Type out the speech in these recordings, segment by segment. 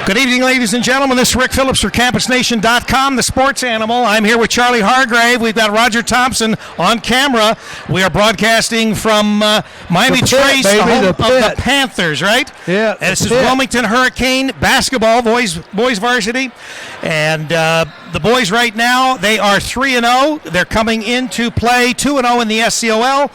Good evening, ladies and gentlemen. This is Rick Phillips for CampusNation.com, the sports animal. I'm here with Charlie Hargrave. We've got Roger Thompson on camera. We are broadcasting from Miami Trace, the home of the Panthers, right? Yeah. And this is Wilmington Hurricane basketball, boys varsity. And the boys right now, they are 3-0. They're coming into play 2-0 in the SCOL.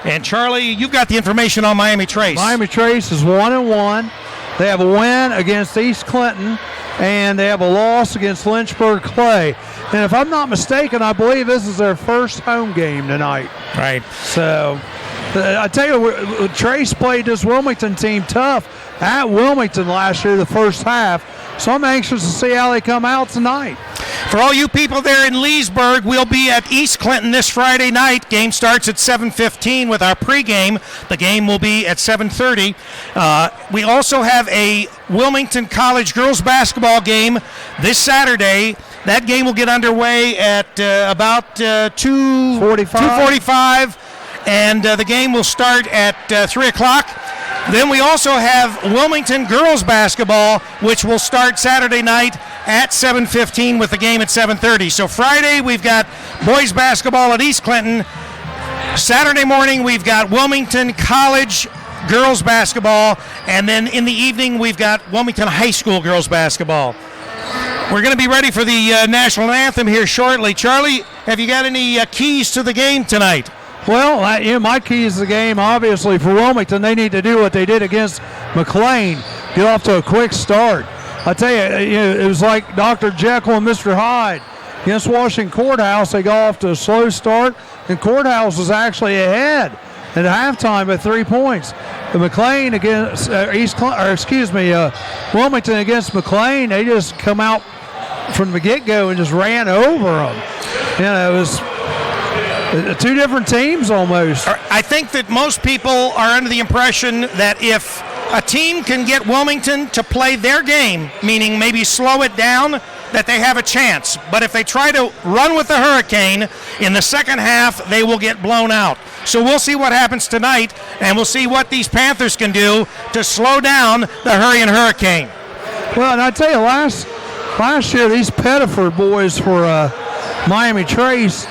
And Charlie, you've got the information on Miami Trace. Miami Trace is 1-1. They have a win against East Clinton, and they have a loss against Lynchburg Clay. And if I'm not mistaken, I believe this is their first home game tonight. Right. So, I tell you, Trace played this Wilmington team tough at Wilmington last year, the first half. So I'm anxious to see how they come out tonight. For all you people there in Leesburg, we'll be at East Clinton this Friday night. Game starts at 7:15 with our pregame. The game will be at 7:30. We also have a Wilmington College girls basketball game this Saturday. That game will get underway at about 2:45, and the game will start at 3 o'clock. Then we also have Wilmington girls basketball, which will start Saturday night at 7:15 with the game at 7:30. So Friday we've got boys basketball at East Clinton. Saturday morning we've got Wilmington College girls basketball, and then in the evening we've got Wilmington High School girls basketball. We're going to be ready for the national anthem here shortly. Charlie, have you got any keys to the game tonight? Well, my key is the game, obviously, for Wilmington. They need to do what they did against McLean, get off to a quick start. I tell you, it was like Dr. Jekyll and Mr. Hyde. Against Washington Courthouse, they got off to a slow start, and Courthouse was actually ahead at halftime by 3 points. The McLean against Wilmington against McLean, they just come out from the get-go and just ran over them. It was two different teams almost. I think that most people are under the impression that if a team can get Wilmington to play their game, meaning maybe slow it down, that they have a chance. But if they try to run with the Hurricane in the second half, they will get blown out. So we'll see what happens tonight, and we'll see what these Panthers can do to slow down the Hurricane. Well, and I tell you, last year, these Pettiford boys for Miami Trace,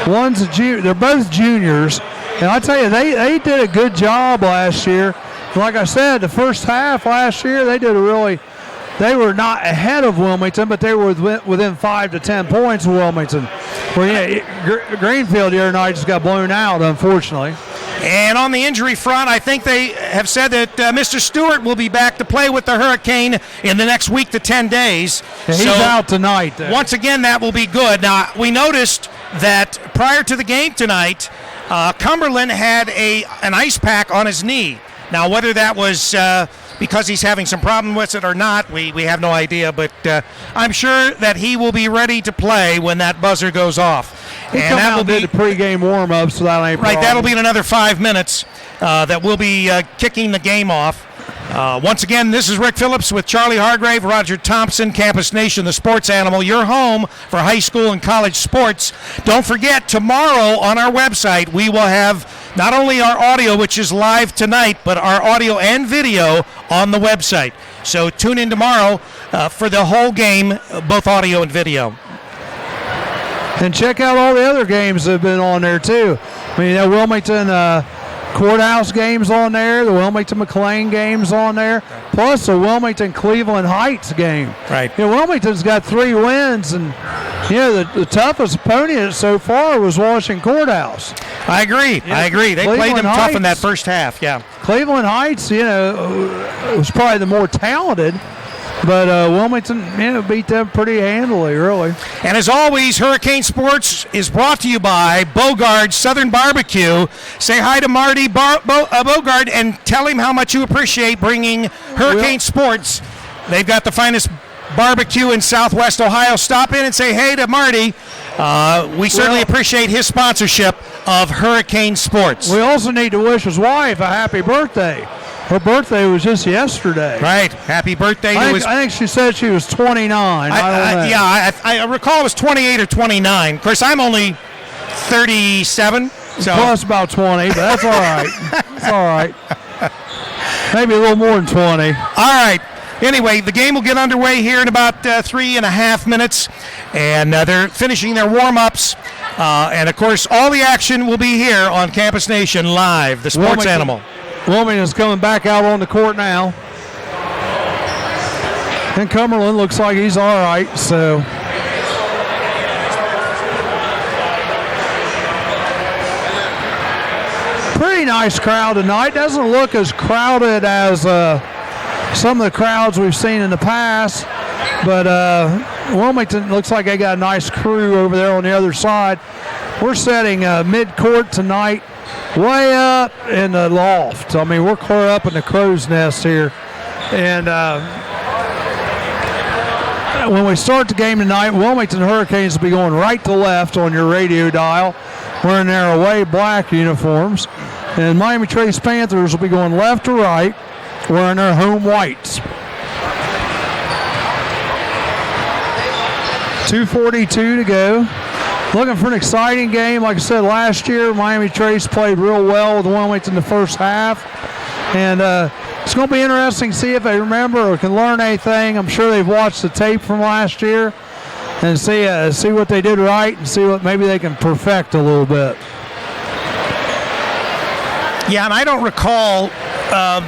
one's a junior, they're both juniors, and I tell you, they did a good job last year. Like I said, the first half last year, they were not ahead of Wilmington, but they were within 5 to 10 points of Wilmington. Well, Greenfield the other night just got blown out, unfortunately. And on the injury front, I think they have said that Mr. Stewart will be back to play with the Hurricane in the next week to 10 days. Yeah, he's out tonight. Once again, that will be good. Now, we noticed that prior to the game tonight, Cumberland had an ice pack on his knee. Now, whether that was because he's having some problem with it or not, we have no idea. But I'm sure that he will be ready to play when that buzzer goes off. And that will be the pregame warm-up, so that ain't right. That'll be in another 5 minutes that we'll be kicking the game off. Once again, this is Rick Phillips with Charlie Hargrave, Roger Thompson, Campus Nation, the sports animal, your home for high school and college sports. Don't forget, tomorrow on our website, we will have not only our audio, which is live tonight, but our audio and video on the website. So tune in tomorrow for the whole game, both audio and video. And check out all the other games that have been on there, too. I mean, the Wilmington Courthouse game's on there, the Wilmington McLean game's on there, plus the Wilmington Cleveland Heights game. Right. Wilmington's got 3 wins, and the toughest opponent so far was Washington Courthouse. I agree. They Cleveland played them tough in that Heights. first half, yeah. Cleveland Heights, was probably the more talented. But Wilmington, beat them pretty handily, really. And as always, Hurricane Sports is brought to you by Bogard Southern Barbecue. Say hi to Marty Bogard and tell him how much you appreciate bringing Hurricane Sports. They've got the finest barbecue in Southwest Ohio. Stop in and say hey to Marty. We certainly appreciate his sponsorship of Hurricane Sports. We also need to wish his wife a happy birthday. Her birthday was just yesterday. Right. Happy birthday. I think she said she was 29. I recall it was 28 or 29. Of course, I'm only 37. So. Plus about 20, but that's all right. It's all right. Maybe a little more than 20. All right. anyway, the game will get underway here in about 3.5 minutes, and they're finishing their warm-ups. And, of course, all the action will be here on Campus Nation Live, the sports animal. Wilmington's coming back out on the court now. And Cumberland looks like he's all right, so. Pretty nice crowd tonight. Doesn't look as crowded as some of the crowds we've seen in the past, but Wilmington looks like they got a nice crew over there on the other side. We're setting mid-court tonight, way up in the loft. I mean, we're clear up in the crow's nest here. And when we start the game tonight, Wilmington Hurricanes will be going right to left on your radio dial, wearing their away black uniforms. And Miami Trace Panthers will be going left to right, wearing their home whites. 2:42 to go. Looking for an exciting game. Like I said, last year, Miami Trace played real well with Wilmington the first half. And it's going to be interesting to see if they remember or can learn anything. I'm sure they've watched the tape from last year and see what they did right and see what maybe they can perfect a little bit. Yeah, and I don't recall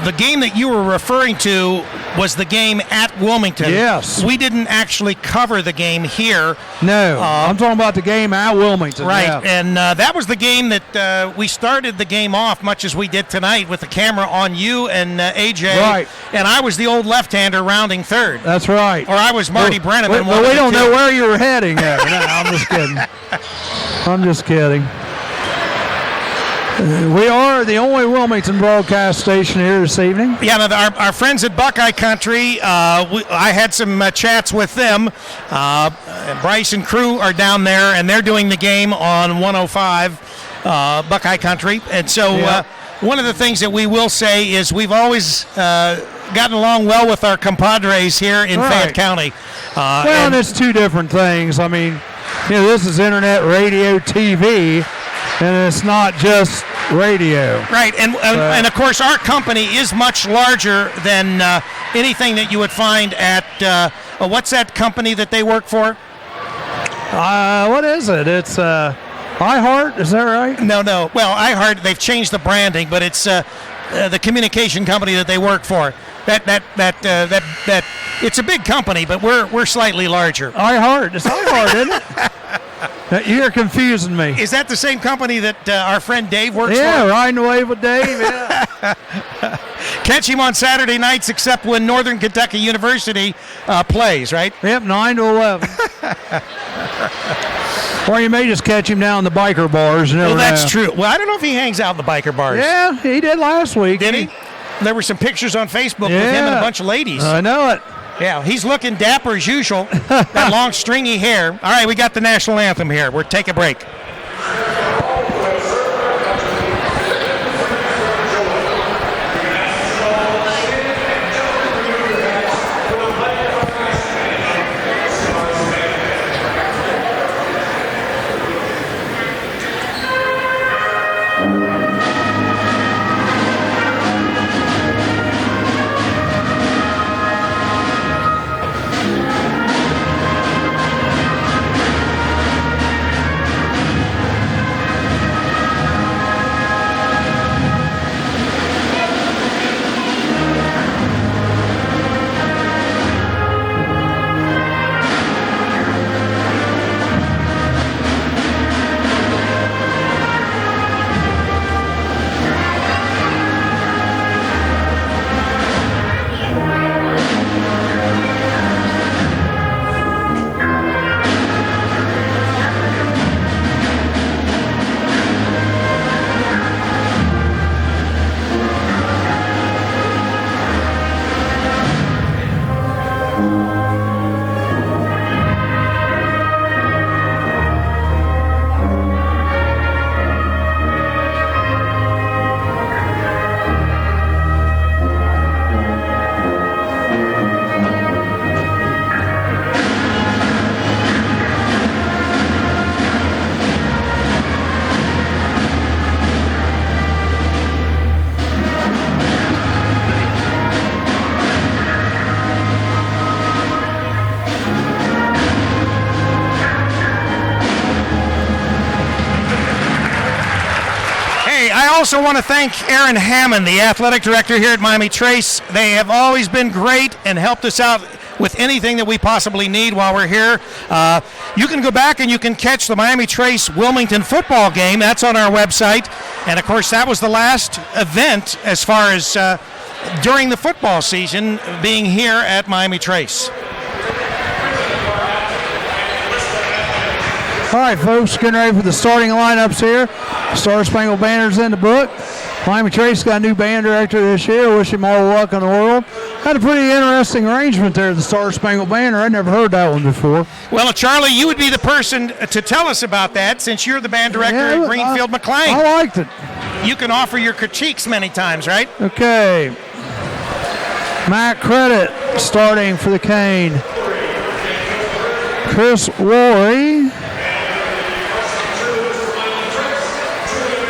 the game that you were referring to was the game at Wilmington. Yes. We didn't actually cover the game here. No, I'm talking about the game at Wilmington. Right, yeah. and that was the game that we started the game off much as we did tonight with the camera on you and AJ. Right. And I was the old left-hander rounding third. That's right. Or I was Marty Brennan. But we don't know where you were heading at. No, I'm just kidding. I'm just kidding. We are the only Wilmington broadcast station here this evening. Yeah, our friends at Buckeye Country, I had some chats with them. Bryce and crew are down there, and they're doing the game on 105 Buckeye Country. And so one of the things that we will say is we've always gotten along well with our compadres here in Fayette County. And it's two different things. I mean, this is internet, radio, TV, and it's not just radio. Right, and of course our company is much larger than anything that you would find at, what's that company that they work for? What is it? It's iHeart, is that right? No. Well, iHeart, they've changed the branding, but it's the communication company that they work for. That it's a big company, but we're slightly larger. iHeart, it's iHeart, isn't it? You're confusing me. Is that the same company that our friend Dave works for? Yeah, riding away with Dave. Yeah. Catch him on Saturday nights, except when Northern Kentucky University plays, right? Yep, 9 to 11. Or you may just catch him down in the biker bars. Well, that's true. Well, I don't know if he hangs out in the biker bars. Yeah, he did last week. Did he? There were some pictures on Facebook with him and a bunch of ladies. I know it. Yeah, he's looking dapper as usual. That long, stringy hair. All right, we got the national anthem here. We'll take a break. also want to thank Aaron Hammond, the athletic director here at Miami Trace. They have always been great and helped us out with anything that we possibly need while we're here. You can go back and you can catch the Miami Trace Wilmington football game. That's on our website. And, of course, that was the last event as far as during the football season being here at Miami Trace. All right, folks, getting ready for the starting lineups here. Star Spangled Banner's in the book. Miami Trace got a new band director this year. Wish him all the luck in the world. Had a pretty interesting arrangement there, the Star Spangled Banner. I never heard that one before. Well, Charlie, you would be the person to tell us about that since you're the band director at Greenfield McLean. I liked it. You can offer your critiques many times, right? Okay. Matt Credit starting for the Cane. Chris Rory.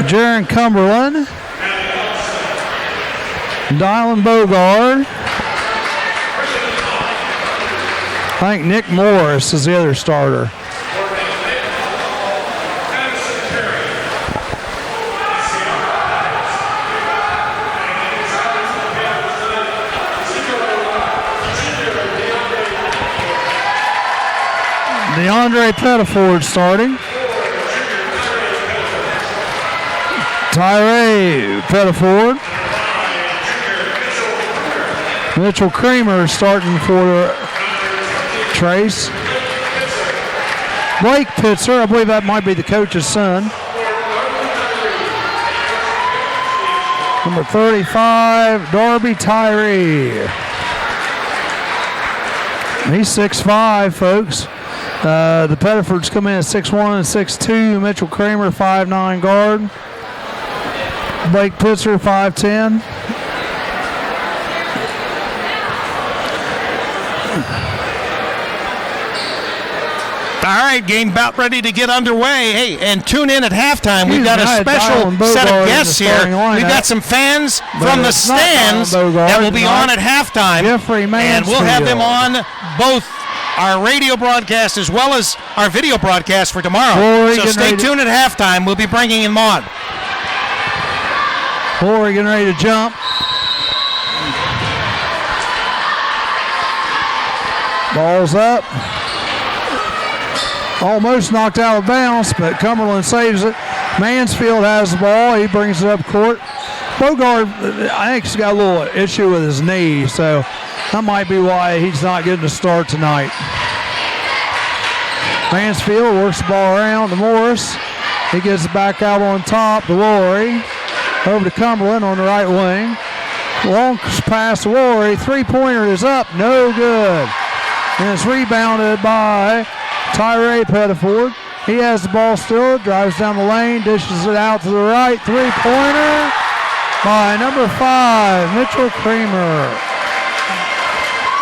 Jaron Cumberland. Dylan Bogard. I think Nick Morris is the other starter. DeAndre Pettiford starting. Tyree Pettiford. Mitchell Creamer starting for Trace. Blake Pitzer, I believe that might be the coach's son. Number 35, Darby Tyree. He's 6'5", folks. The Pettifords come in at 6'1" and 6'2". Mitchell Kramer, 5'9" guard. Blake Pitzer, 5'10". All right, game about ready to get underway. Hey, and tune in at halftime. We've got a special set of guests here. We've got some fans from the stands that will be on at halftime. And we'll have them on both our radio broadcast as well as our video broadcast for tomorrow. So stay tuned at halftime. We'll be bringing them on. Rory getting ready to jump. Ball's up. Almost knocked out of bounds, but Cumberland saves it. Mansfield has the ball. He brings it up court. Bogard, I think he's got a little issue with his knee, so that might be why he's not getting a start tonight. Mansfield works the ball around to Morris. He gets it back out on top to Lowry. Over to Cumberland on the right wing. Long pass to Lowry. Three-pointer is up. No good. And it's rebounded by Tyree Pettiford. He has the ball still. Drives down the lane. Dishes it out to the right. Three-pointer by number 5, Mitchell Kramer.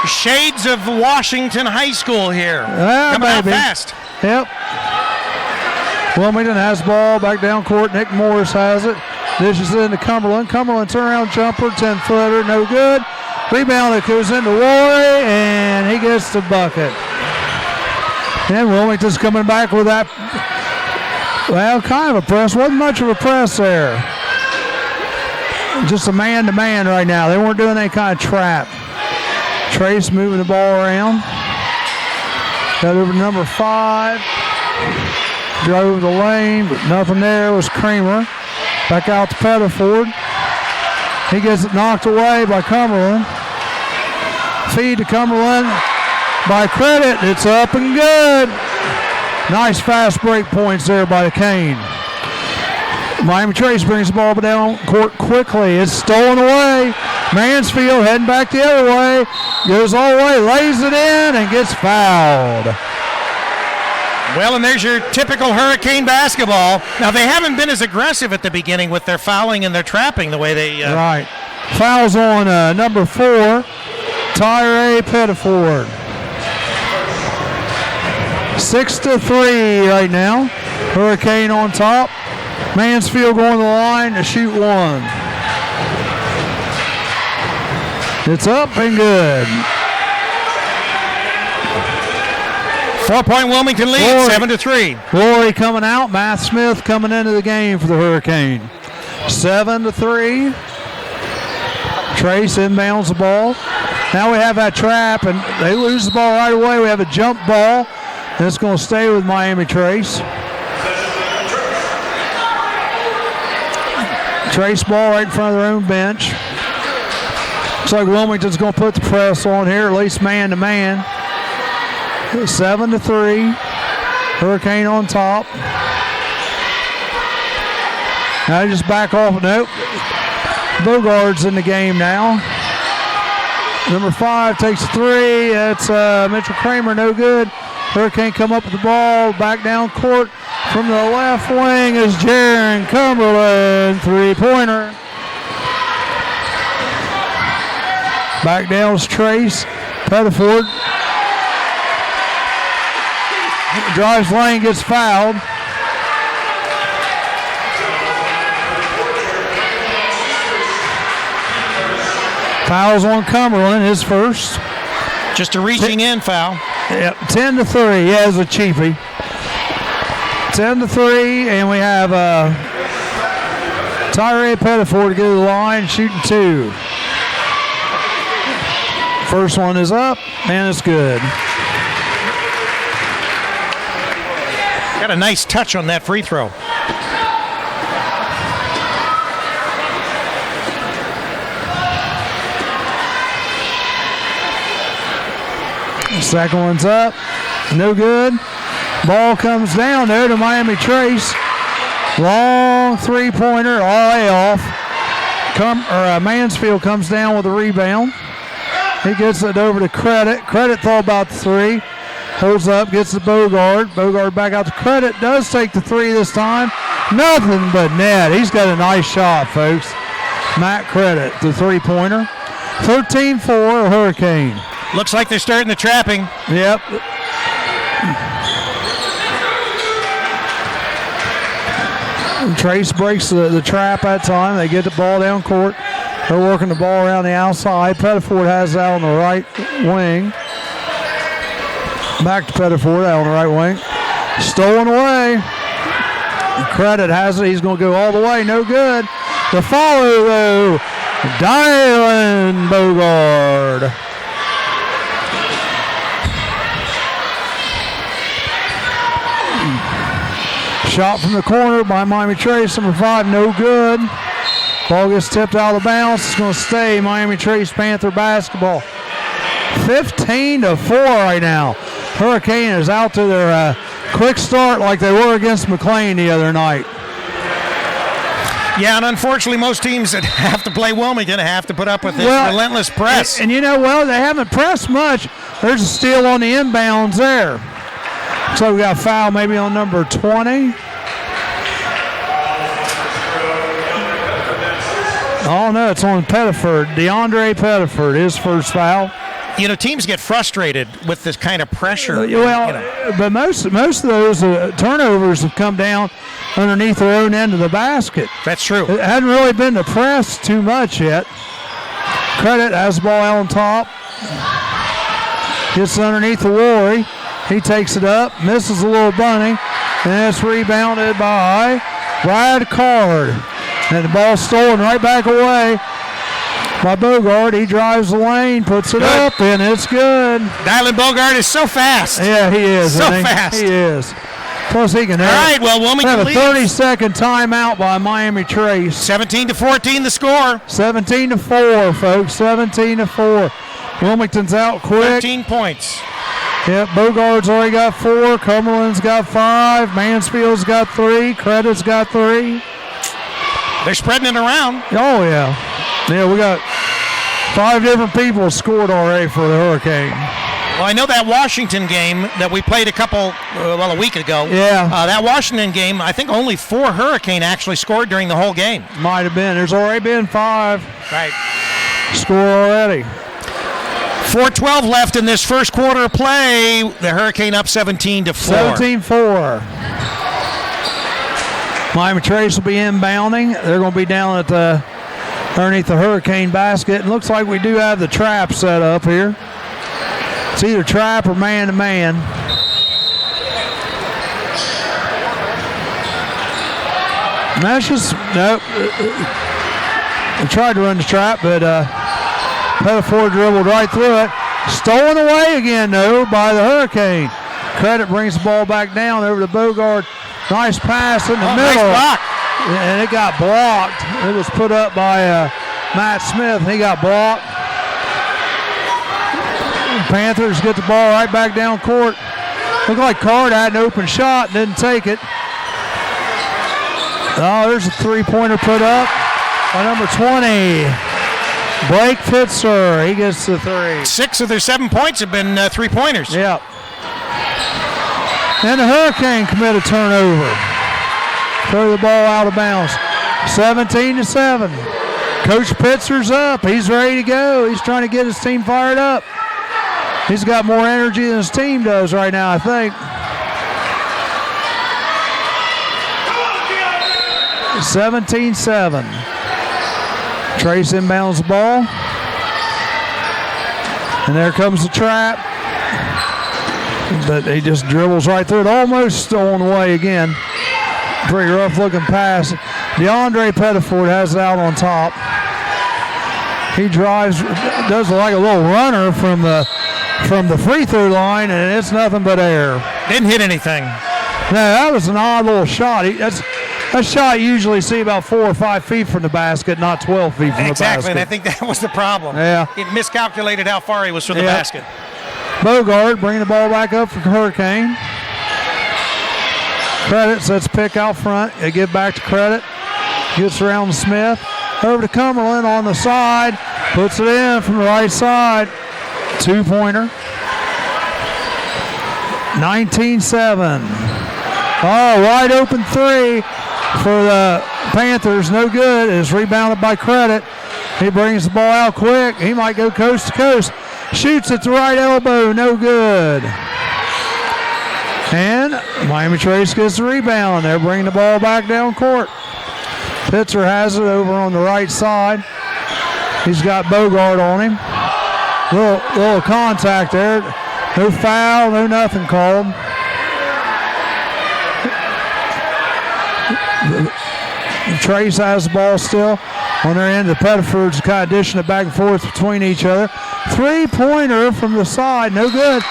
Shades of Washington High School here. Coming out fast. Yep. Wilmington has the ball back down court. Nick Morris has it. Dishes it into Cumberland. Cumberland turnaround jumper, 10-footer, no good. Rebound that goes into Roy, and he gets the bucket. And Wilmington's coming back with that, well, kind of a press. Wasn't much of a press there. Just a man-to-man right now. They weren't doing any kind of trap. Trace moving the ball around. Got over to number 5. Drove the lane, but nothing there. It was Kramer. Back out to Pettiford. He gets it knocked away by Cumberland. Feed to Cumberland by Credit. It's up and good. Nice fast break points there by the Cane. Miami Trace brings the ball down court quickly. It's stolen away. Mansfield heading back the other way. Goes all the way, lays it in, and gets fouled. Well, and there's your typical Hurricane basketball. Now, they haven't been as aggressive at the beginning with their fouling and their trapping the way they... Right. Fouls on number 4, Tyree Pettiford. 6-3 right now. Hurricane on top. Mansfield going to the line to shoot one. It's up and good. 4-point Wilmington lead, 7-3. Rory coming out. Matt Smith coming into the game for the Hurricane. 7-3. Trace inbounds the ball. Now we have that trap, and they lose the ball right away. We have a jump ball, and it's going to stay with Miami Trace. Trace ball right in front of their own bench. Looks like Wilmington's going to put the press on here, at least man to man. 7-3. Hurricane on top. Now they just back off. Nope. Bogard's in the game now. Number 5 takes 3. That's Mitchell Kramer, no good. Hurricane come up with the ball. Back down court from the left wing is Jaron Cumberland. 3-pointer. Back down is Trace. Pettiford. Drives lane, gets fouled. Fouls on Cumberland, his first. Just a reaching in foul. Yep, 10-3. Yeah, it's a cheapie. 10-3, and we have Tyree Pettiford to go to the line, shooting 2. First one is up, and it's good. Got a nice touch on that free throw. Second one's up, no good. Ball comes down there to Miami Trace. Long 3-pointer, all off. Mansfield comes down with a rebound. He gets it over to Credit. Credit thought about the 3. Holds up, gets the Bogard. Bogard back out to Credit. Does take the 3 this time. Nothing but net. He's got a nice shot, folks. Matt Credit, the 3-pointer. 13-4 Hurricane. Looks like they're starting the trapping. Yep. And Trace breaks the trap that time. They get the ball down court. They're working the ball around the outside. Pettiford has that on the right wing. Back to Pettiford out on the right wing. Stolen away. Credit has it. He's going to go all the way. No good. The follow, though. Dylan Bogard. Shot from the corner by Miami Trace, number 5, no good. Ball gets tipped out of bounds. It's going to stay Miami Trace Panther basketball. 15-4 right now. Hurricane is out to their quick start like they were against McLean the other night. Yeah, and unfortunately, most teams that have to play Wilmington have to put up with this relentless press. And they haven't pressed much. There's a steal on the inbounds there. So we got a foul maybe on number 20. Oh, no, it's on Pettiford. DeAndre Pettiford, his first foul. You know, teams get frustrated with this kind of pressure. But most of those turnovers have come down underneath their own end of the basket. That's true. It hadn't really been the press too much yet. Credit has the ball out on top. Gets underneath the Warry. He takes it up, misses a little bunny, and it's rebounded by Brad Card. And the ball stolen right back away by Bogard. He drives the lane, puts it up, and it's good. Dylan Bogard is so fast. Yeah, he is. So fast. He is. Plus he can All right, well, Wilmington have a leads. 30-second timeout by Miami Trace. 17-14 the score. 17-4, folks. 17-4. Wilmington's out quick. 13 points. Yep, Bogard's already got 4. Cumberland's got 5. Mansfield's got 3. Credit's got 3. They're spreading it around. Oh, yeah. Yeah, we got 5 different people scored already for the Hurricane. Well, I know that Washington game that we played a week ago. Yeah. That Washington game, I think only 4 Hurricane actually scored during the whole game. Might have been. There's already been 5. Right. Score already. 4:12 left in this first quarter of play. The Hurricane up 17-4. 17-4. Miami Trace will be inbounding. They're going to be down at underneath the Hurricane basket. It looks like we do have the trap set up here. It's either trap or man-to-man. Meshes, nope. They tried to run the trap, but Pettiford dribbled right through it. Stolen away again, though, by the Hurricane. Credit brings the ball back down over to Bogart. Nice pass in the middle. Nice block. And it got blocked. It was put up by Matt Smith, and he got blocked. Panthers get the ball right back down court. Looked like Card had an open shot, didn't take it. Oh, there's a three-pointer put up by number 20. Blake Pitzer, he gets the three. 6 of their 7 points have been three-pointers. Yep. And the Hurricane commit a turnover. Throw the ball out of bounds. 17-7. Coach Pitzer's up. He's ready to go. He's trying to get his team fired up. He's got more energy than his team does right now, I think. 17-7. Trace inbounds the ball. And there comes the trap. But he just dribbles right through it. Almost stolen away again. Pretty rough looking pass. DeAndre Pettiford has it out on top. He drives, does like a little runner from the free throw line, and it's nothing but air. Didn't hit anything. No, that was an odd little shot. That shot you usually see about 4 or 5 feet from the basket, not 12 feet from the basket. Exactly, and I think that was the problem. Yeah. He miscalculated how far he was from the basket. Bogart bringing the ball back up for Hurricane. Credit sets pick out front. They give back to Credit. Gets around to Smith. Over to Cumberland on the side. Puts it in from the right side. Two-pointer. 19-7. Oh, wide open three for the Panthers. No good. It's rebounded by Credit. He brings the ball out quick. He might go coast to coast. Shoots at the right elbow. No good. And Miami Trace gets the rebound. They're bringing the ball back down court. Pitzer has it over on the right side. He's got Bogart on him. Little contact there. No foul, no nothing called. Trace has the ball still on their end. The Pettifords kind of dishing it back and forth between each other. Three-pointer from the side, no good.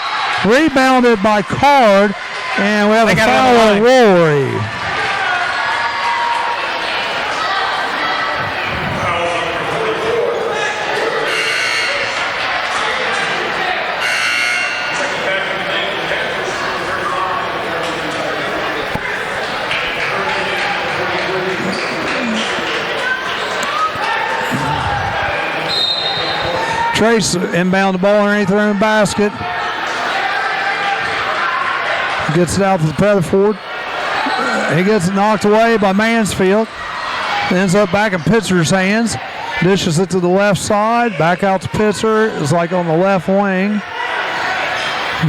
Rebounded by Card, and we have a foul on Rory. Trace inbound the ball underneath their own basket. Gets it out to the Pettiford. He gets it knocked away by Mansfield. Ends up back in Pitzer's hands. Dishes it to the left side. Back out to Pitzer. It's like on the left wing.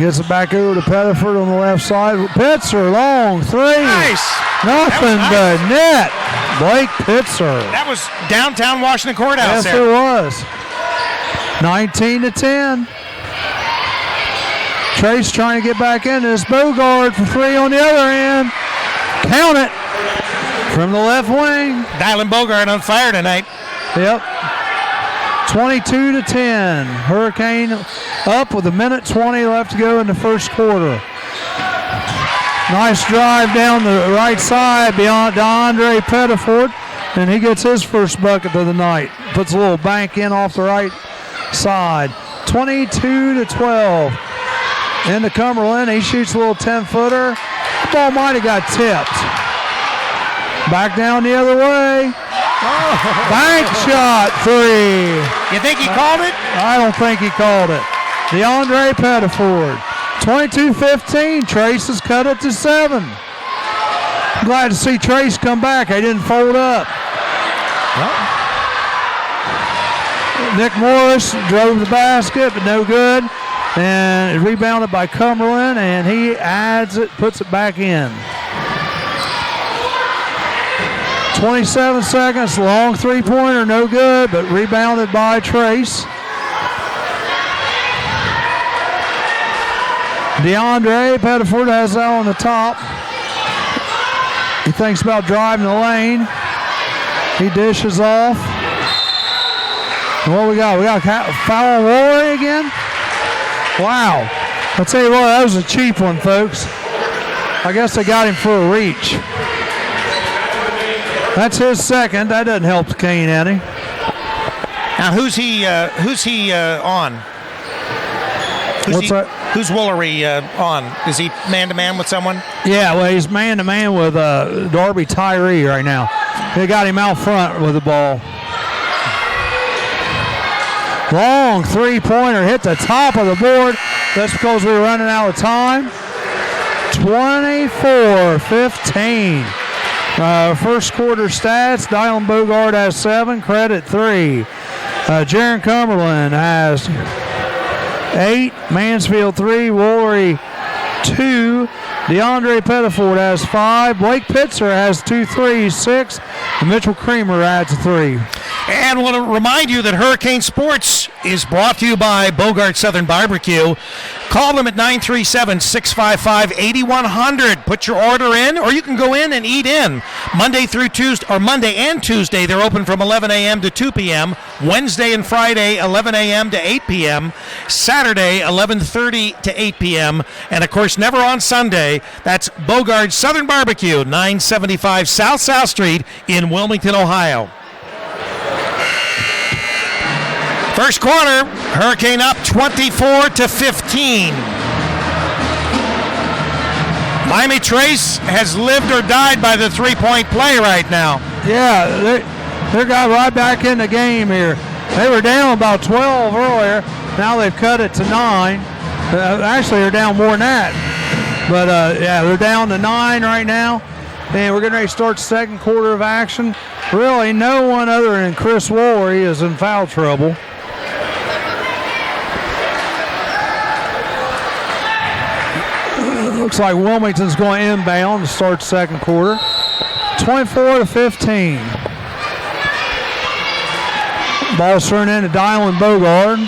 Gets it back over to Pettiford on the left side. Pitzer, long three. Nice. Nothing but net. Blake Pitzer. That was downtown Washington Courthouse. Yes, it was. 19-10. Trace trying to get back in this. Bogart for three on the other end. Count it. From the left wing. Dylan Bogart on fire tonight. Yep. 22-10. Hurricane up with 1:20 left to go in the first quarter. Nice drive down the right side beyond DeAndre Pettiford, and he gets his first bucket of the night. Puts a little bank in off the right side. 22-12. Into Cumberland. He shoots a little 10-footer. The ball might have got tipped. Back down the other way. Bank shot three. You think he called it? I don't think he called it. DeAndre Pettiford. 22-15. Trace has cut it to 7. Glad to see Trace come back. He didn't fold up. Nick Morris drove the basket, but no good. And it's rebounded by Cumberland, and he adds it, puts it back in. 27 seconds, long three-pointer, no good, but rebounded by Trace. DeAndre Pettiford has that on the top. He thinks about driving the lane. He dishes off. And what we got? We got a foul Rory again? Wow. I'll tell you what, that was a cheap one, folks. I guess they got him for a reach. That's his second. That doesn't help Kane any. Now, who's he on? Who's Woolery on? Is he man-to-man with someone? Yeah, well, he's man-to-man with Darby Tyree right now. They got him out front with the ball. Long three-pointer hit the top of the board. That's because we were running out of time. 24-15. First quarter stats, Dylan Bogard has 7, Credit 3. Jaron Cumberland has 8, Mansfield 3, Woolery 2, DeAndre Pettiford has 5, Blake Pitzer has 2 threes, 6, and Mitchell Creamer adds a 3. And want to remind you that Hurricane Sports is brought to you by Bogart Southern Barbecue. Call them at 937-655-8100. Put your order in, or you can go in and eat in. Monday and Tuesday, they're open from 11 a.m. to 2 p.m. Wednesday and Friday, 11 a.m. to 8 p.m. Saturday, 11:30 to 8 p.m. And, of course, never on Sunday. That's Bogart Southern Barbecue, 975 South Street in Wilmington, Ohio. First quarter, Hurricane up 24-15. Miami Trace has lived or died by the three-point play right now. Yeah, they got right back in the game here. They were down about 12 earlier. Now they've cut it to 9. Actually, they're down more than that. But, yeah, they're down to 9 right now. And we're getting ready to start the second quarter of action. Really, no one other than Chris Woolery is in foul trouble. Looks like Wilmington's going inbound to start the second quarter. 24-15. Ball's turned into Dylan Bogard.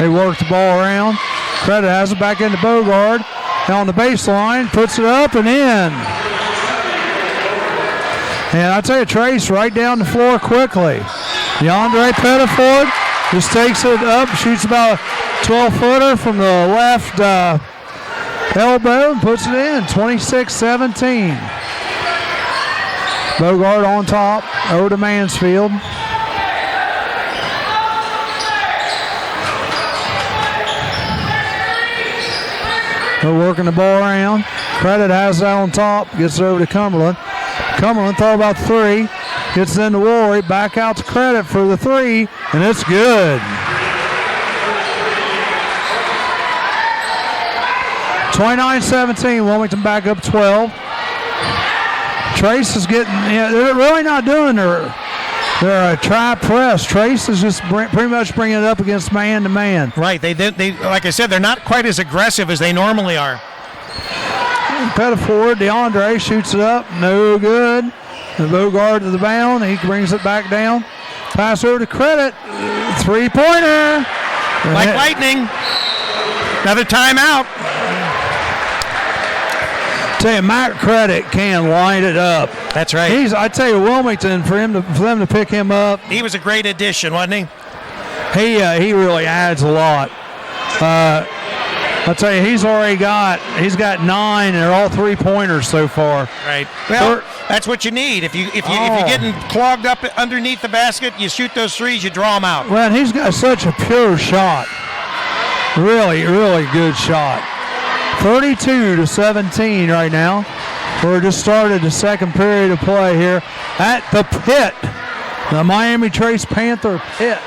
They work the ball around. Credit has it back into Bogard. On the baseline, puts it up and in. And I tell you, Trace right down the floor quickly. DeAndre Pettiford just takes it up, shoots about a 12-footer from the left elbow and puts it in, 26-17. Bogard on top, over to Mansfield. They're working the ball around. Credit has that on top, gets it over to Cumberland. Cumberland thought about 3. Gets into Woolery, back out to Credit for the 3, and it's good. 29-17, Wilmington back up 12. Trace is getting, they're really not doing their try press. Trace is just pretty much bringing it up against man-to-man. Right, they like I said, they're not quite as aggressive as they normally are. Pettiford, DeAndre shoots it up, no good. The Bogard to the bound, he brings it back down. Pass over to Credit, three-pointer. Like lightning. Another timeout. Tell you, Matt Credit can line it up. That's right. I tell you, Wilmington, for them to pick him up. He was a great addition, wasn't he? He really adds a lot. I'll tell you, he's got 9, and they're all three-pointers so far. Right. Well, that's what you need. If you're getting clogged up underneath the basket, you shoot those threes, you draw them out. Well, and he's got such a pure shot. Really, really good shot. 32-17 right now. We're just started the second period of play here at the Pit, the Miami Trace Panther Pit.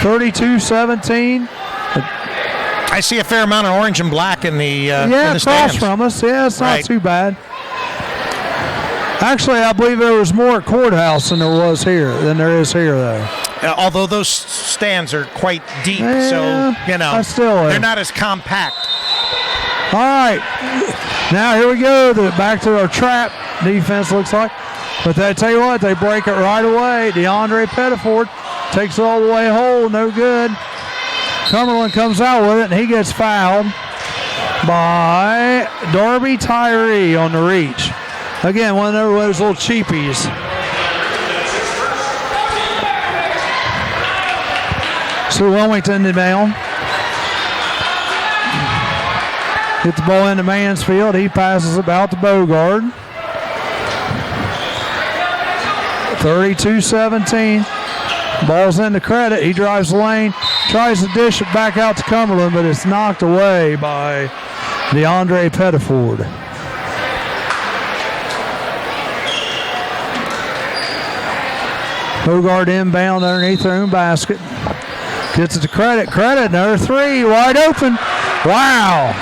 32-17. I see a fair amount of orange and black in the across stands. from us. Yeah, it's not too bad. Actually, I believe there was more at Courthouse than there is here, though. Although those stands are quite deep, so they're not as compact. All right, now here we go. Back to our trap defense, looks like. But I tell you what, they break it right away. DeAndre Pettiford takes it all the way home, no good. Cumberland comes out with it, and he gets fouled by Darby Tyree on the reach. Again, one of those little cheapies. So Wilmington down. Hit the ball into Mansfield. He passes about to Bogard. 32-17. Ball's into Credit. He drives the lane. Tries to dish it back out to Cumberland, but it's knocked away by DeAndre Pettiford. Bogard inbound underneath their own basket. Gets it to Credit. Credit, another three, wide open. Wow.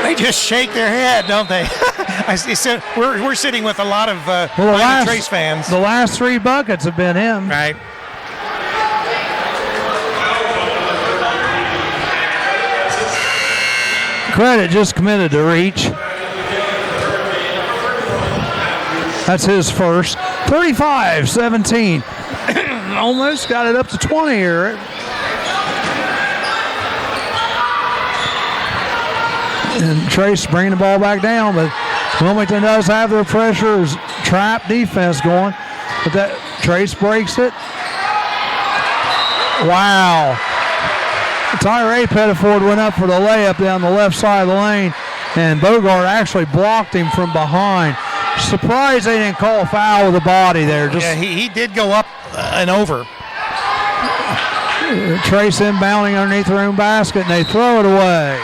They just shake their head, don't they? We're sitting with a lot of Trace fans. The last three buckets have been him. Right. Credit just committed to reach. That's his first. 35-17. Almost got it up to 20 here. And Trace bringing the ball back down, but Wilmington does have their pressure, trap defense going. But that Trace breaks it. Wow. Tyree Pettiford went up for the layup down the left side of the lane, and Bogard actually blocked him from behind. Surprised they didn't call a foul with the body there. Yeah, he did go up and over. Trace inbounding underneath their own basket, and they throw it away.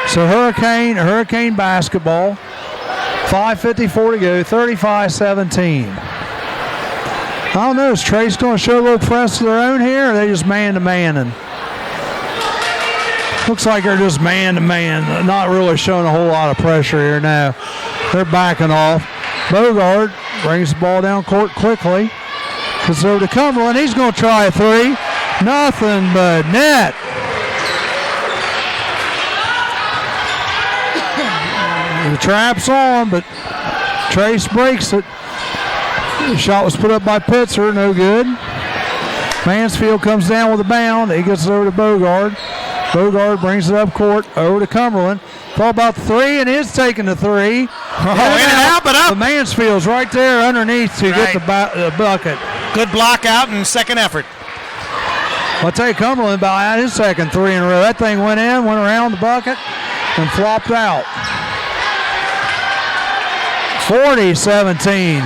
So Hurricane basketball. 5:54 to go, 35-17. I don't know, is Trace going to show a little press of their own here, or are they just man-to-manning? Looks like they're just man-to-man, not really showing a whole lot of pressure here now. They're backing off. Bogard brings the ball down court quickly. Gets over to Cumberland. He's going to try a three. Nothing but net. The trap's on, but Trace breaks it. The shot was put up by Pitzer, no good. Mansfield comes down with a bound. He gets it over to Bogard. Bogard brings it up court over to Cumberland. Thought about the three, and is taking the three. In and out, but up. The Mansfield's right there underneath to get the bucket. Good block out and second effort. I'll tell you, Cumberland about had his second three in a row. That thing went in, went around the bucket, and flopped out. 40-17.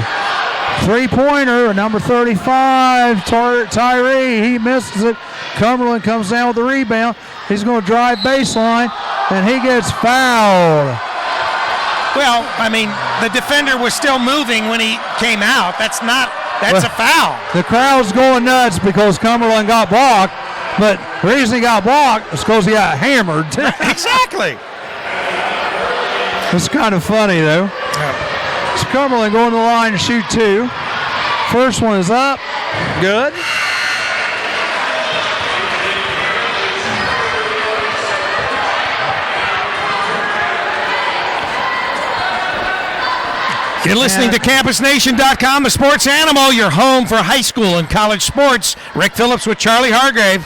Three-pointer, number 35, Tyree. He misses it. Cumberland comes down with the rebound. He's going to drive baseline, and he gets fouled. Well, I mean, the defender was still moving when he came out. That's a foul. The crowd's going nuts because Cumberland got blocked, but the reason he got blocked is because he got hammered. Exactly. It's kind of funny, though. Yeah. So Cumberland going to the line to shoot two. First one is up. Good. You're listening to CampusNation.com, the sports animal, your home for high school and college sports. Rick Phillips with Charlie Hargrave.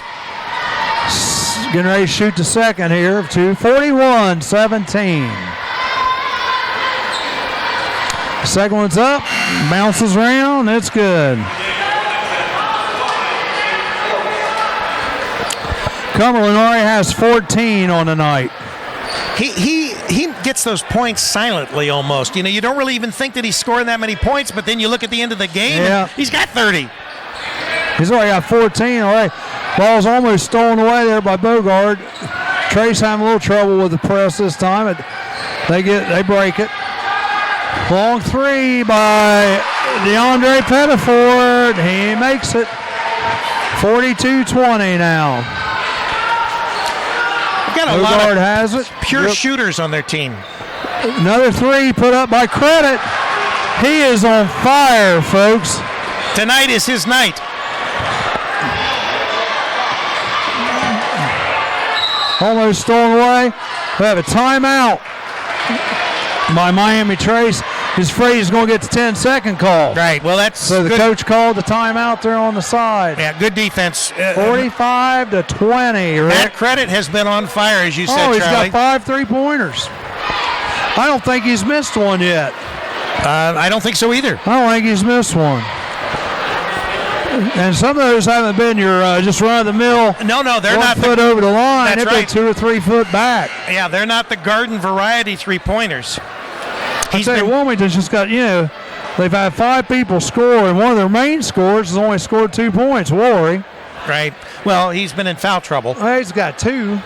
Getting ready to shoot the second here of 41-17. Second one's up, bounces around, it's good. Cumberland already has 14 on the night. He gets those points silently almost. You know, you don't really even think that he's scoring that many points, but then you look at the end of the game, and he's got 30. He's already got 14 already. Ball's almost stolen away there by Bogard. Trace having a little trouble with the press this time. They break it. Long three by DeAndre Pettiford. He makes it. 42-20 now. Got a Bogard lot of has it. Pure shooters on their team. Another three put up by Credit. He is on fire, folks. Tonight is his night. Almost stolen away. We have a timeout by Miami Trace. He's afraid he's going to get the 10-second call. Right. Well, that's so the coach called the timeout there on the side. Yeah, good defense. 45-20. Rick. Matt Credit has been on fire, as you said, Charlie. He's got 5 3-pointers. I don't think he's missed one yet. I don't think so either. I don't think he's missed one. And some of those haven't been your just run-of-the-mill. No, they're not. 1 foot over the line. That's They've right. been 2 or 3 foot back. Yeah, they're not the garden variety 3-pointers. Wilmington's just got, they've had 5 people score, and one of their main scorers has only scored 2 points, Woolery. Right. Well, he's been in foul trouble. He's got 2.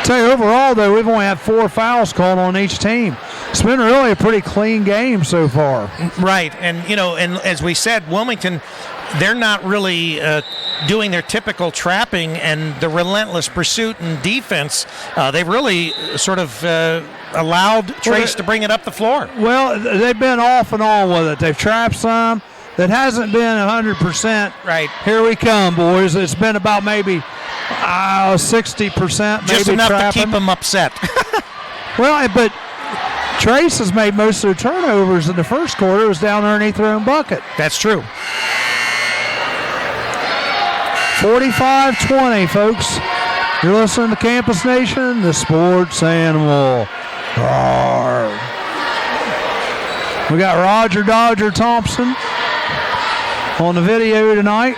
Tell you, overall, though, we've only had 4 fouls called on each team. It's been really a pretty clean game so far. Right. And, and as we said, Wilmington, they're not really doing their typical trapping and the relentless pursuit and defense. They've really sort of allowed Trace to bring it up the floor. Well, they've been off and on with it. They've trapped some. That hasn't been 100%. Right. Here we come, boys. It's been about maybe 60%. Just maybe enough trapping. to keep them upset. Well, but Trace has made most of their turnovers in the first quarter. It was down underneath their own bucket. That's true. 45-20, folks. You're listening to Campus Nation, the sports animal. Roar. We got Roger Dodger Thompson on the video tonight.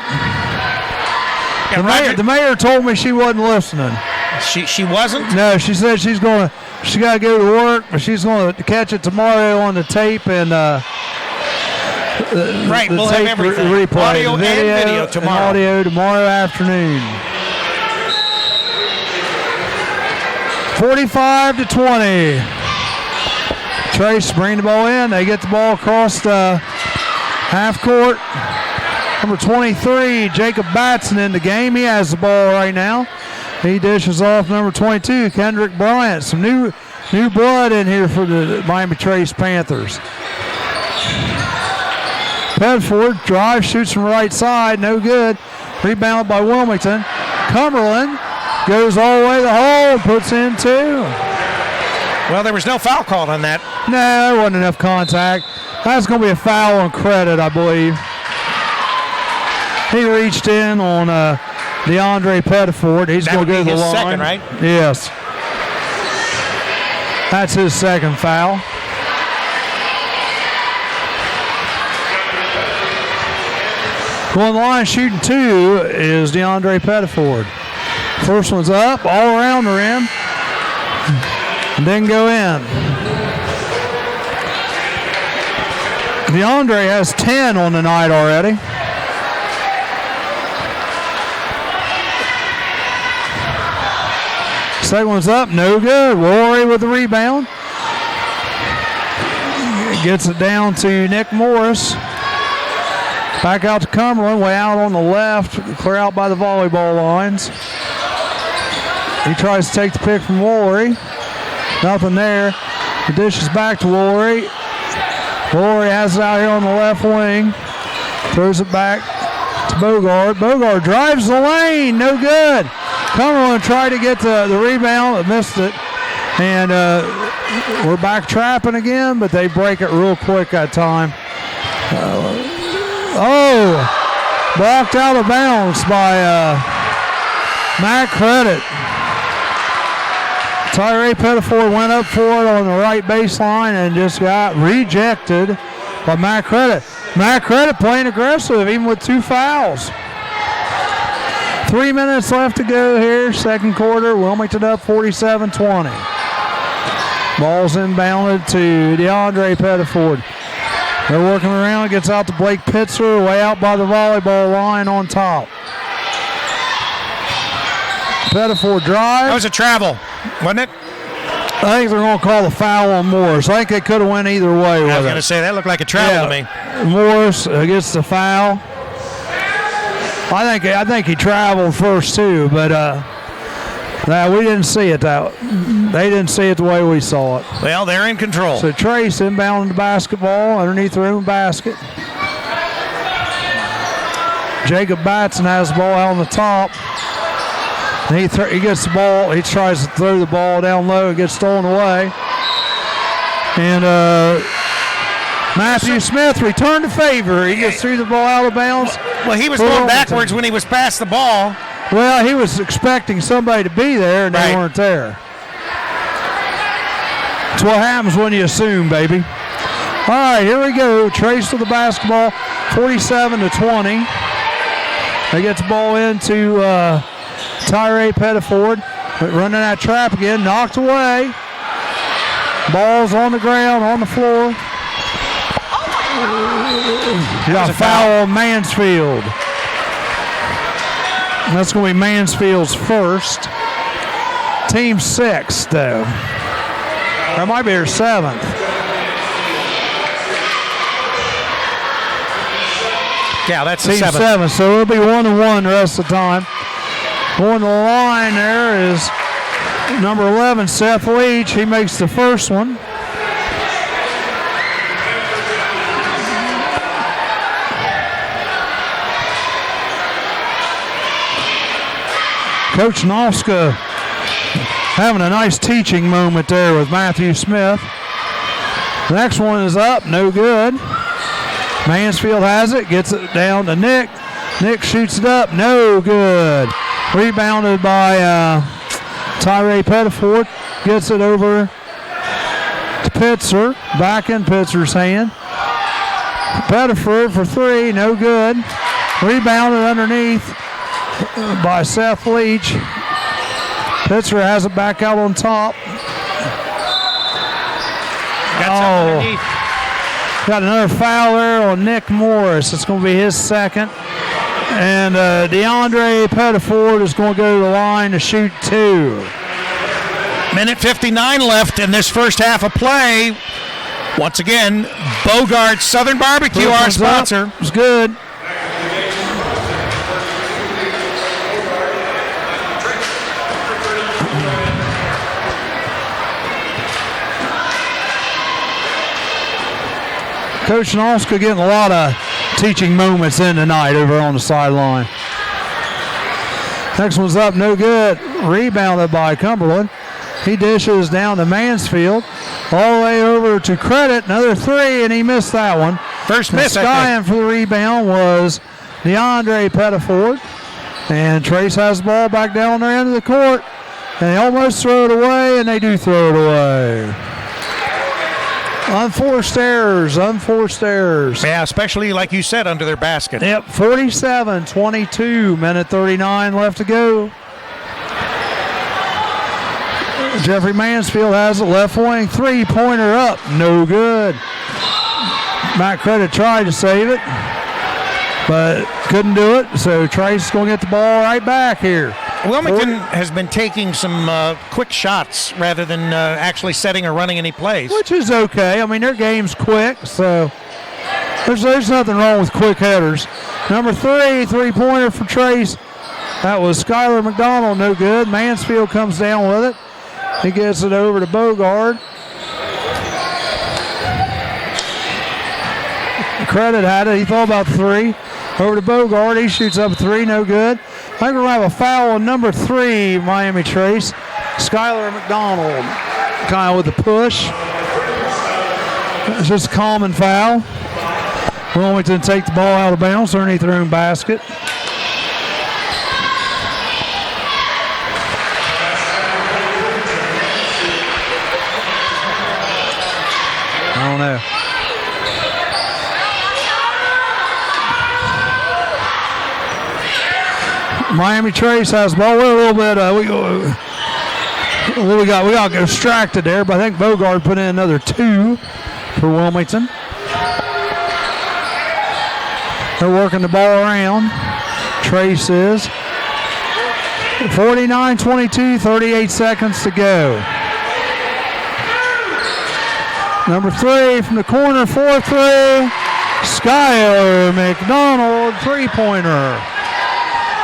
Yeah, the mayor told me she wasn't listening. She wasn't? No, she said she got to go to work, but she's going to catch it tomorrow on the tape and right, we'll tape have everything. Replay. Audio and video tomorrow. And audio tomorrow afternoon. 45-20. Trace bring the ball in. They get the ball across the half court. Number 23, Jacob Batson in the game. He has the ball right now. He dishes off number 22, Kendrick Bryant. Some new blood in here for the Miami Trace Panthers. Bedford drive, shoots from the right side, no good. Rebound by Wilmington. Cumberland goes all the way to the hole, puts in 2. Well, there was no foul called on that. No, there wasn't enough contact. That's going to be a foul on Credit, I believe. He reached in on DeAndre Pettiford. He's going to go to the line. Second, right? Yes. That's his second foul. Going the line shooting 2 is DeAndre Pettiford. First one's up, all around the rim. Didn't go in. DeAndre has 10 on the night already. Second one's up, no good. Woolery with the rebound. Gets it down to Nick Morris. Back out to Cumberland, way out on the left, clear out by the volleyball lines. He tries to take the pick from Woolery. Nothing there. The dish is back to Woolery. Woolery has it out here on the left wing. Throws it back to Bogard. Bogard drives the lane, no good. Cumberland tried to get the rebound, but missed it. And we're back trapping again, but they break it real quick that time. Blocked out of bounds by Matt Credit. Tyree Pettiford went up for it on the right baseline and just got rejected by Matt Credit. Matt Credit playing aggressive even with 2 fouls. 3 minutes left to go here, second quarter. Wilmington up 47-20. Ball's inbounded to DeAndre Pettiford. They're working around, gets out to Blake Pitzer, way out by the volleyball line on top. Pettiford drive. That was a travel, wasn't it? I think they're going to call the foul on Morris. I think they could have went either way with it. I was going to say, that looked like a travel to me. Morris gets the foul. I think he traveled first too, but we didn't see it. They didn't see it the way we saw it. Well, they're in control. So Trace inbounding the basketball underneath their own basket. Jacob Batson has the ball out on the top. And he gets the ball. He tries to throw the ball down low. It gets stolen away. And Matthew Smith returned the favor. He gets through the ball out of bounds. Well, he was going backwards when he was past the ball. Well, he was expecting somebody to be there, and they weren't there. That's what happens when you assume, baby. All right, here we go. Trace with the basketball, 47-20. They get the ball into Tyree Pettiford. Running that trap again, knocked away. Ball's on the ground, on the floor. You got a foul on Mansfield. That's going to be Mansfield's first. Team 6, though. That might be her 7th. Yeah, that's Team the 7. So it'll be 1-1 the rest of the time. Going to the line there is number 11, Seth Leach. He makes the first one. Coach Noska having a nice teaching moment there with Matthew Smith. The next one is up, no good. Mansfield has it, gets it down to Nick. Nick shoots it up, no good. Rebounded by Tyree Pettiford. Gets it over to Pitzer. Back in Pitzer's hand. Pettiford for 3, no good. Rebounded underneath by Seth Leach. Pitzer has it back out on top. Got another foul there on Nick Morris. It's going to be his second. And DeAndre Pettiford is going to go to the line to shoot 2. Minute 59 left in this first half of play. Once again, Bogart Southern Barbecue, our sponsor. It's good. Coach Noska getting a lot of teaching moments in tonight over on the sideline. Next one's up, no good. Rebounded by Cumberland. He dishes down to Mansfield. All the way over to Credit. Another 3, and he missed that one. First miss. Skying for the rebound was DeAndre Pettiford. And Trace has the ball back down their end of the court. And they almost throw it away, and they do throw it away. Unforced errors. Yeah, especially, like you said, under their basket. Yep, 47-22, minute 39 left to go. Jeffrey Mansfield has it, left wing, 3-pointer up, no good. Matt Credit tried to save it, but couldn't do it, so Trace is going to get the ball right back here. Wilmington has been taking some quick shots rather than actually setting or running any plays. Which is okay. I mean, their game's quick, so there's nothing wrong with quick headers. Number 3, 3-pointer for Trace. That was Skylar McDonald, no good. Mansfield comes down with it. He gets it over to Bogard. Credit had it. He thought about 3. Over to Bogard. He shoots up 3, no good. I think we're going to have a foul on number 3, Miami Trace. Skylar McDonald kind of with the push. It's just a common foul. Wilmington take the ball out of bounds underneath their own basket. I don't know. Miami Trace has the ball. We're a little bit. We got distracted there, but I think Bogard put in another 2 for Wilmington. They're working the ball around. Trace is 49-22, 38 seconds to go. Number 3 from the corner, 4-3. Skylar McDonald, 3-pointer.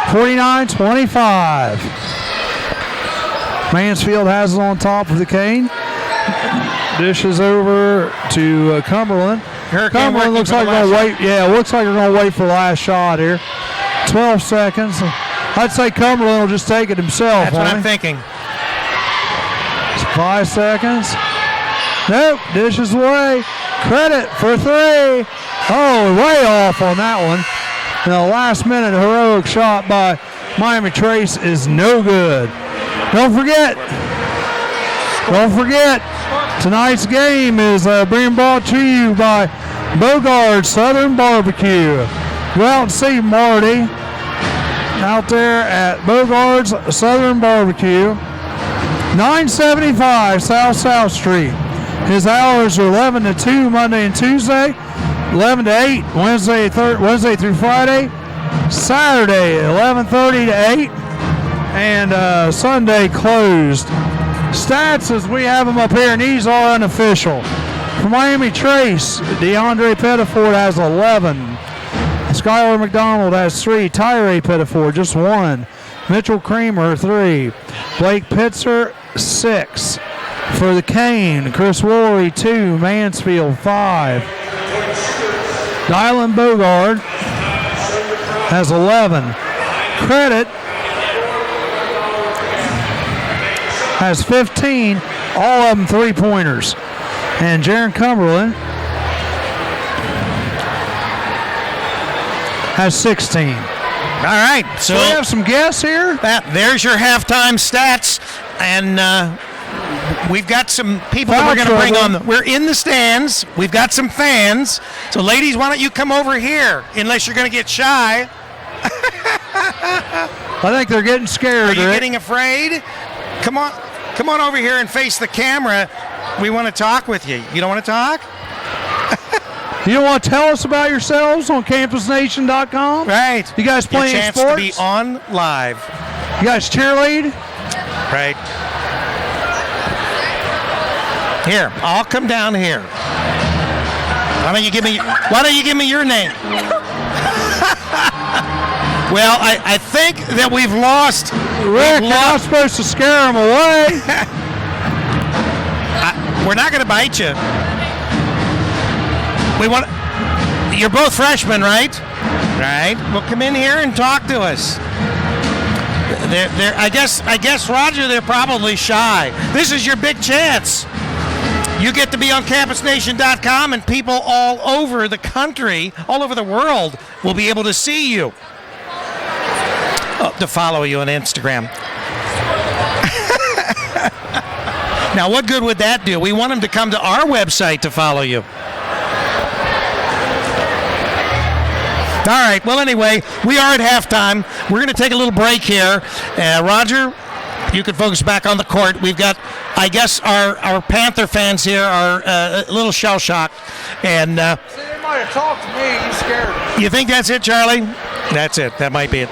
49-25. Mansfield has it on top of the cane. Dishes over to Cumberland. Cumberland looks like they're going to wait. Yeah, looks like they're going to wait for the last shot here. 12 seconds. I'd say Cumberland will just take it himself. That's what I'm thinking. 5 seconds. Nope, dishes away. Credit for 3. Oh, way off on that one. And the last minute heroic shot by Miami Trace is no good. Don't forget, tonight's game is being brought to you by Bogard Southern Barbecue. Go out and see Marty out there at Bogard's Southern Barbecue, 975 South Street. His hours are 11 to 2 Monday and Tuesday, 11 to 8 Wednesday through Friday, Saturday 11:30 to 8, and Sunday closed. Stats as we have them up here, and these are unofficial. For Miami Trace, DeAndre Pettiford has 11. Skylar McDonald has 3. Tyree Pettiford just 1. Mitchell Creamer 3. Blake Pitzer 6. For the Cane, Chris Woolery 2. Mansfield 5. Dylan Bogard has 11. Credit has 15. All of them 3-pointers. And Jaron Cumberland has 16. All right, so we have some guests here. There's your halftime stats, and we've got some people that we're going to bring on. We're in the stands. We've got some fans. So, ladies, why don't you come over here? Unless you're going to get shy. I think they're getting scared. Are you getting afraid? Come on over here and face the camera. We want to talk with you. You don't want to talk? You don't want to tell us about yourselves on campusnation.com? Right. You guys playing your chance sports? To be on live. You guys cheerlead? Right. Here, I'll come down here. Why don't you give me your name? Well, I think that we've lost. Rick, you're not supposed to scare them away. We're not going to bite you. You're both freshmen, right? Right. Well, come in here and talk to us. I guess, Roger, they're probably shy. This is your big chance. You get to be on campusnation.com, and people all over the country, all over the world, will be able to see you. To follow you on Instagram. Now, what good would that do? We want them to come to our website to follow you. All right. Well, anyway, we are at halftime. We're going to take a little break here. Roger, you can focus back on the court. We've got, I guess, our Panther fans here are a little shell-shocked. And See, they might have talked to me. You scared me. You think that's it, Charlie? That's it. That might be it.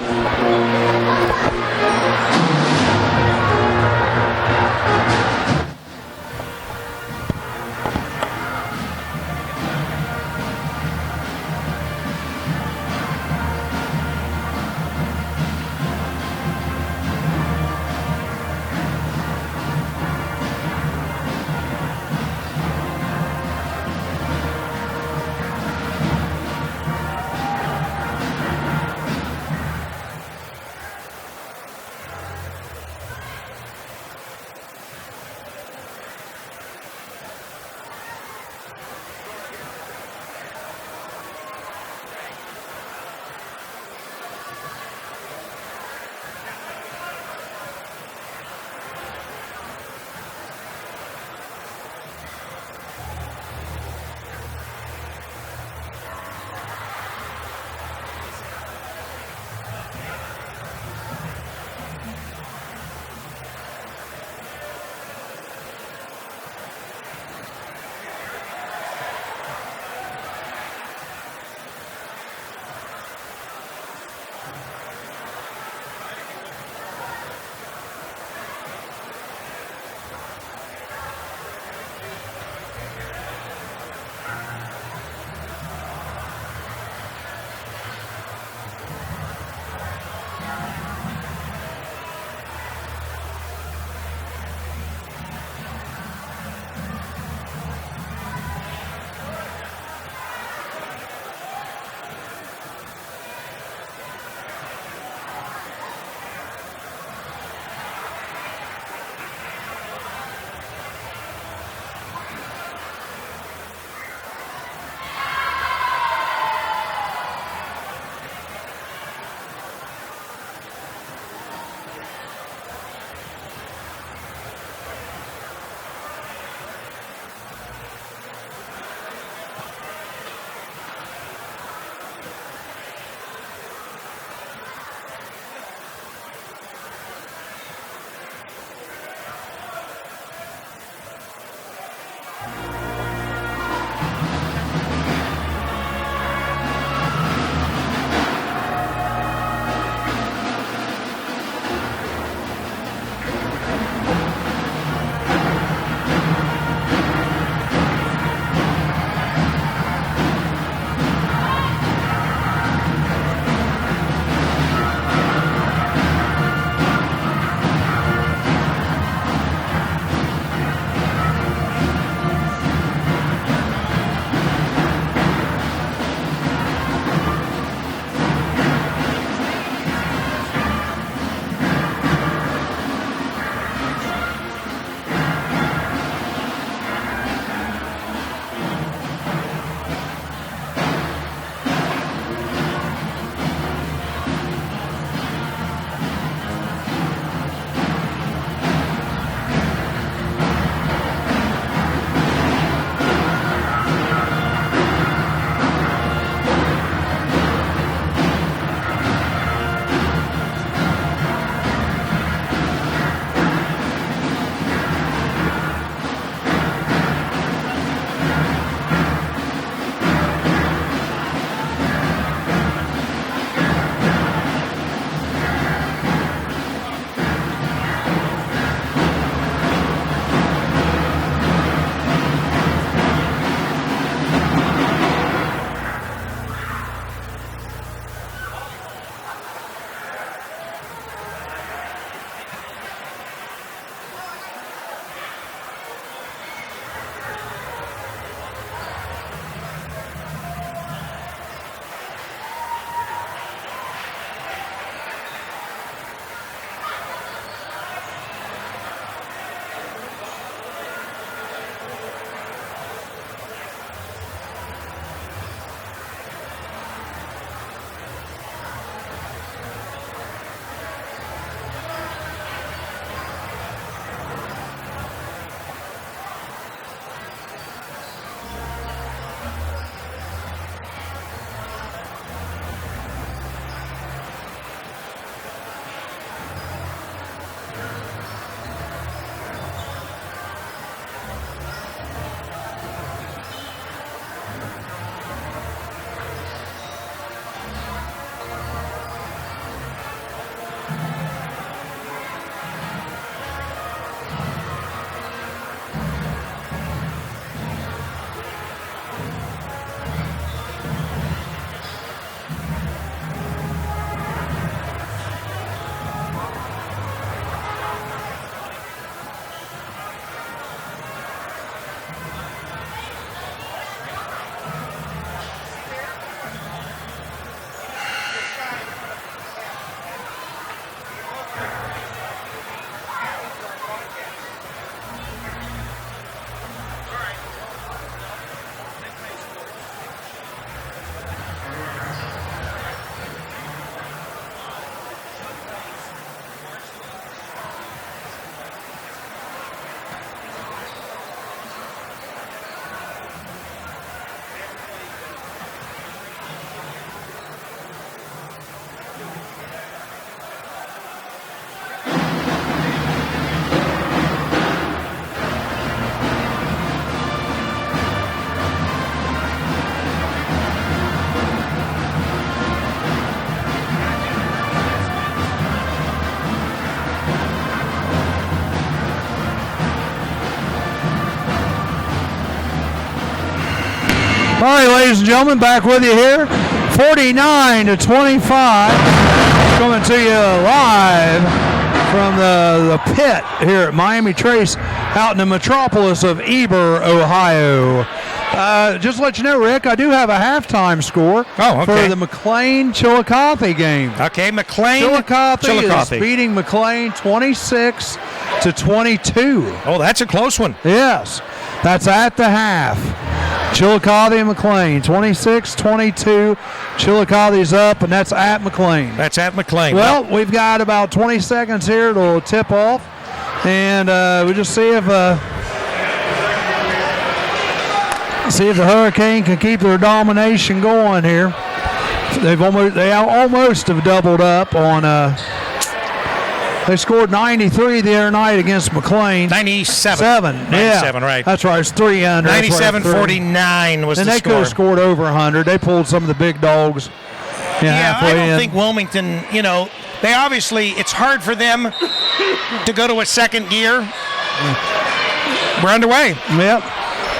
All right, ladies and gentlemen, back with you here. 49-25. Coming to you live from the pit here at Miami Trace out in the metropolis of Eber, Ohio. Just to let you know, Rick, I do have a halftime score for the McLean-Chillicothe game. Okay, McLean. Chillicothe is beating McLean 26-22. Oh, that's a close one. Yes, that's at the half. Chillicothe and McLean, 26-22. Chillicothe's up, and that's at McLean. That's at McLean. Well, we've got about 20 seconds here to tip off, and we'll just see if the Hurricane can keep their domination going here. They almost have doubled up on. They scored 93 the other night against McLean. 97. 97, right. That's right. It's 3 under. 97-49 was the score. And they could have scored over 100. They pulled some of the big dogs. I don't think Wilmington, they obviously, it's hard for them to go to a second gear. We're underway. Yep.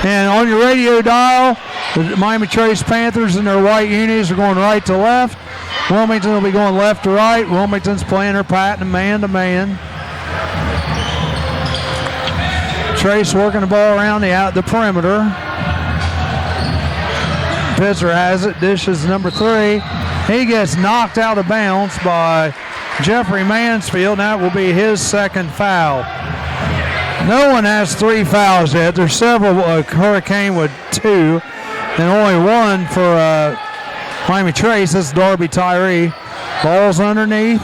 And on your radio dial, the Miami Trace Panthers in their white unis are going right to left. Wilmington will be going left to right. Wilmington's playing her pattern man-to-man. Trace working the ball around the perimeter. Pitzer has it. Dishes number 3. He gets knocked out of bounds by Jeffrey Mansfield. That will be his second foul. No one has 3 fouls yet. There's several. Hurricane with 2, and only 1 for Miami Trace. That's Darby Tyree. Ball's underneath.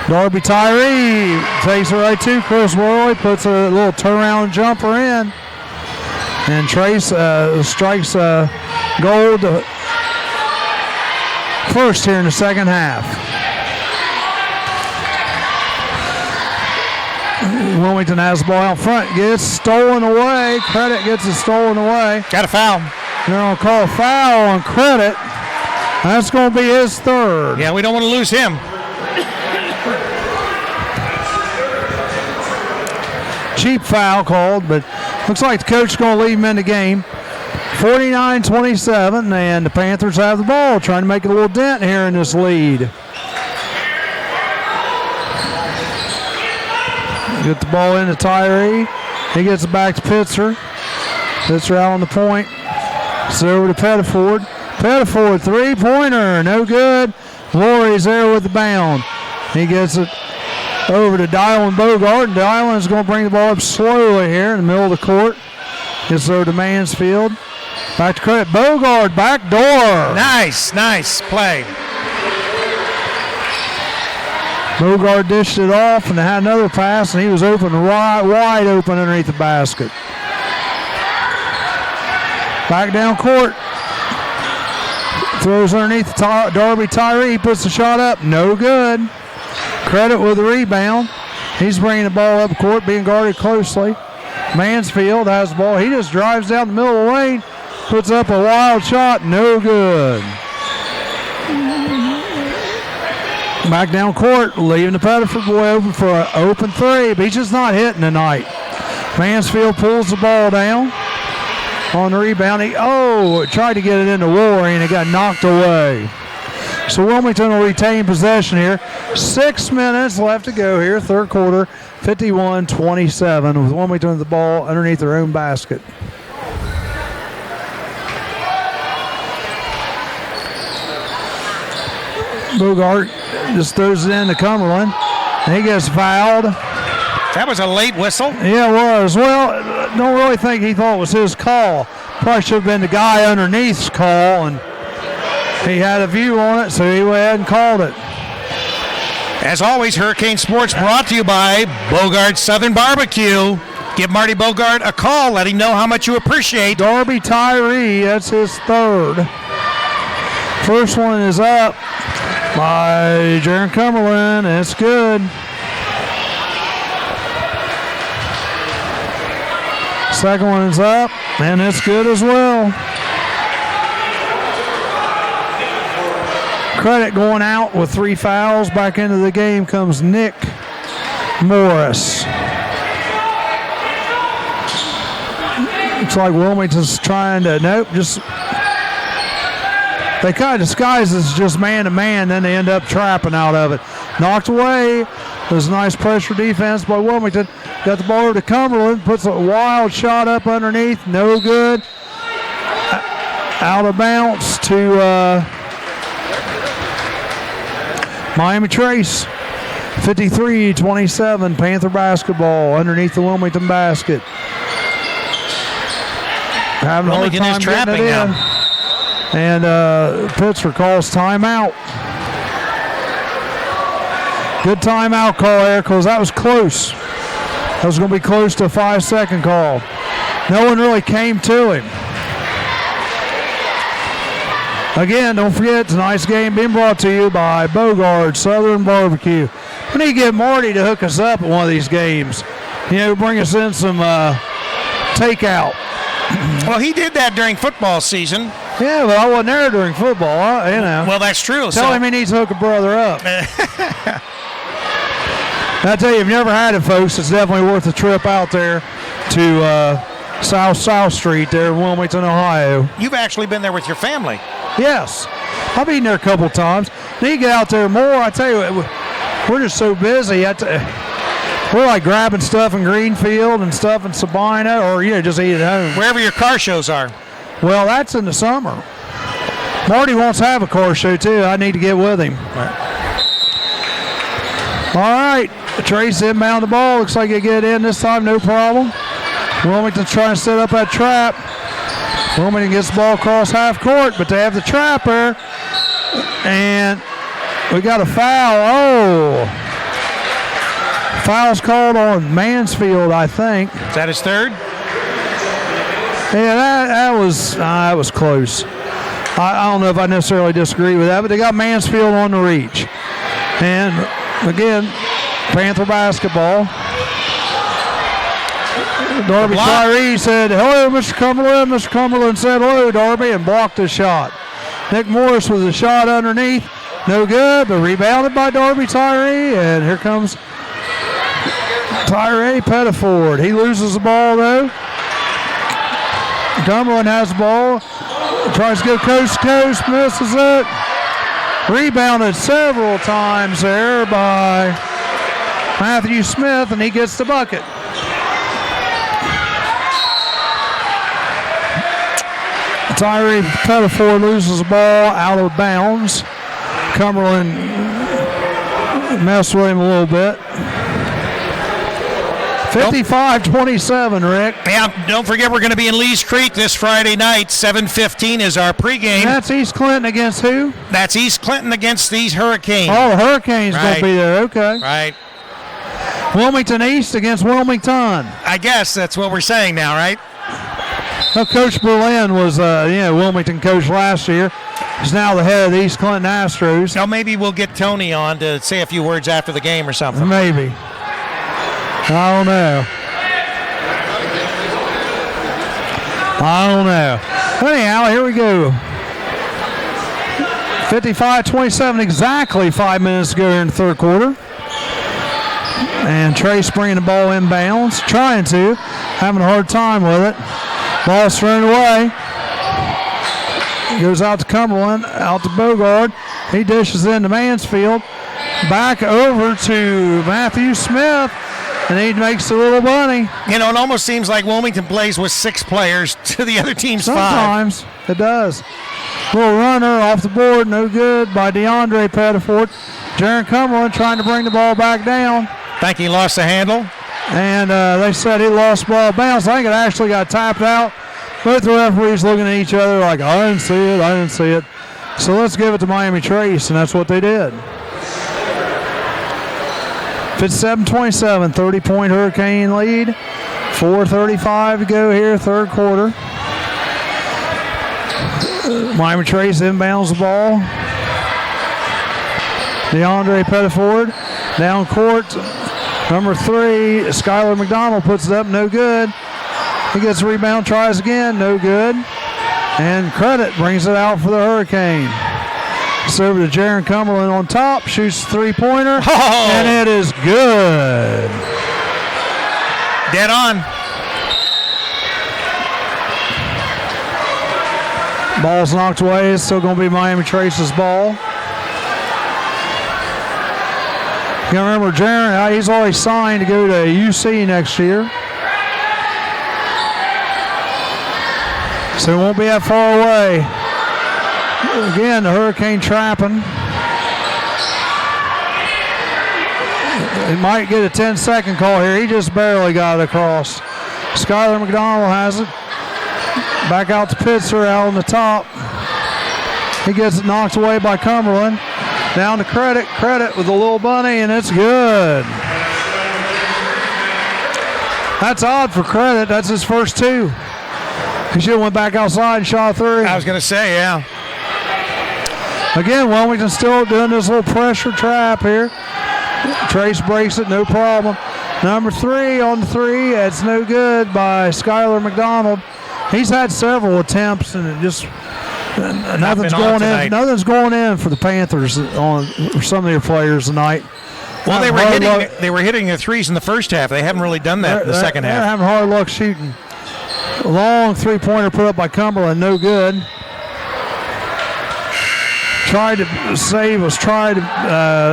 Darby Tyree takes it right to Chris Worley, puts a little turnaround jumper in. And Trace strikes gold first here in the second half. Wilmington has the ball out front. Gets stolen away. Credit gets it stolen away. Got a foul. They're going to call a foul on Credit. That's going to be his third. Yeah, we don't want to lose him. Cheap foul called, but looks like the coach is going to leave him in the game. 49-27, and the Panthers have the ball, trying to make a little dent here in this lead. Get the ball into Tyree. He gets it back to Pitzer. Pitzer out on the point. It's over to Pettiford. Pettiford, 3-pointer, no good. Lori's there with the bound. He gets it over to Dylan Bogart, and Dylan's going to bring the ball up slowly here in the middle of the court. Gets over to Mansfield. Back to Credit. Bogart, back door. Nice play. Bogart dished it off and had another pass, and he was open, wide open underneath the basket. Back down court. Throws underneath Darby Tyree. Puts the shot up. No good. Credit with the rebound. He's bringing the ball up court, being guarded closely. Mansfield has the ball. He just drives down the middle of the lane. Puts up a wild shot. No good. Back down court. Leaving the Pettiford boy open for an open 3. But he's just not hitting tonight. Mansfield pulls the ball down. On the rebound, tried to get it into Rory, and it got knocked away. So Wilmington will retain possession here. 6 minutes left to go here, third quarter, 51-27, with Wilmington with the ball underneath their own basket. Bogart just throws it into Cumberland, and he gets fouled. That was a late whistle. Yeah, it was. Well, don't really think he thought it was his call. Probably should have been the guy underneath's call, and he had a view on it, so he went ahead and called it. As always, Hurricane Sports brought to you by Bogart Southern Barbecue. Give Marty Bogart a call. Let him know how much you appreciate. Darby Tyree, that's his third. First one is up by Jaron Cumberland. It's good. Second one is up, and it's good as well. Credit going out with 3 fouls. Back into the game comes Nick Morris. Looks like Wilmington's trying to, just They kind of disguise as just man-to-man, then they end up trapping out of it. Knocked away. There's a nice pressure defense by Wilmington. Got the ball over to Cumberland. Puts a wild shot up underneath. No good. Out of bounds to Miami Trace. 53-27, Panther basketball underneath the Wilmington basket. Having a hard Wilmington time is getting trapping it now. in. And Pittsburgh calls timeout. Good timeout call there because that was close. That was going to be close to a 5-second call. No one really came to him. Again, don't forget, tonight's game being brought to you by Bogard Southern Barbecue. We need to get Marty to hook us up at one of these games. Bring us in some takeout. Well, he did that during football season. Yeah, but I wasn't there during football. Well, that's true. Tell him he needs to hook a brother up. I tell you, if you've never had it, folks, it's definitely worth a trip out there to South Street there in Wilmington, Ohio. You've actually been there with your family. Yes. I've been there a couple times. Need to get out there more. I tell you, we're just so busy. We're like grabbing stuff in Greenfield and stuff in Sabina, or just eat at home. Wherever your car shows are. Well, that's in the summer. Marty wants to have a car show too. I need to get with him. All right. Trace inbound the ball. Looks like they get in this time, no problem. Wilmington's trying to set up that trap. Wilmington gets the ball across half court, but they have the trapper. And we got a foul. Oh. Foul's called on Mansfield, I think. Is that his third? Yeah, that was close. I don't know if I necessarily disagree with that, but they got Mansfield on the reach. And again, Panther basketball. Darby Tyree said, "Hello, Mr. Cumberland." Mr. Cumberland said, "Hello, Darby," and blocked the shot. Nick Morris with a shot underneath. No good, but rebounded by Darby Tyree. And here comes Tyree Pettiford. He loses the ball, though. Cumberland has the ball. Tries to go coast to coast, misses it. Rebounded several times there by Matthew Smith, and he gets the bucket. Tyree Pettiford loses the ball out of bounds. Cumberland messed with him a little bit. 55-27, Rick. Yeah, don't forget we're going to be in Lee's Creek this Friday night. 7:15 is our pregame. And that's East Clinton against who? That's East Clinton against these Hurricanes. Oh, the Hurricanes going to be there. Okay. Right. Wilmington East against Wilmington. I guess that's what we're saying now, right? Well, Coach Berlin was, Wilmington coach last year. He's now the head of the East Clinton Astros. Now maybe we'll get Tony on to say a few words after the game or something. Maybe. I don't know. Anyhow, here we go. 55-27, exactly 5 minutes to go in the third quarter. And Trace bringing the ball inbounds, having a hard time with it. Ball's thrown away. Goes out to Cumberland, out to Bogard. He dishes into Mansfield. Back over to Matthew Smith. And he makes a little bunny. It almost seems like Wilmington plays with 6 players to the other team's 5. Sometimes it does. Little runner off the board, no good by DeAndre Pettiford. Jaron Cumberland trying to bring the ball back down. Think he lost the handle? And they said he lost ball bounce. I think it actually got tapped out. Both the referees looking at each other like, I didn't see it. So let's give it to Miami Trace, and that's what they did. 57-27, 30-point Hurricane lead. 4:35 to go here, third quarter. Miami Trace inbounds the ball. DeAndre Pettiford down court. Number 3, Skylar McDonald puts it up, no good. He gets a rebound, tries again, no good. And Credit brings it out for the Hurricane. It's over to Jaron Cumberland on top, shoots a three-pointer, and it is good. Dead on. Ball's knocked away. It's still going to be Miami Trace's ball. You remember Jaron, he's already signed to go to UC next year. So it won't be that far away. Again, the Hurricane trapping. He might get a 10-second call here. He just barely got it across. Skylar McDonald has it. Back out to Pitzer out on the top. He gets it knocked away by Cumberland. Down to Credit. Credit with a little bunny, and it's good. That's odd for Credit. That's his first two. He should have went back outside and shot three. I was going to say, yeah. Again, Wilmington still doing this little pressure trap here. Trace breaks it, no problem. Number 3 on the three. That's no good by Skylar McDonald. He's had several attempts, and it just nothing's going in. Nothing's going in for the Panthers on some of their players tonight. Well, they were hitting their threes in the first half. They haven't really done that in the second half. They're having hard luck shooting. A long three-pointer put up by Cumberland, no good. Tried to save, was tried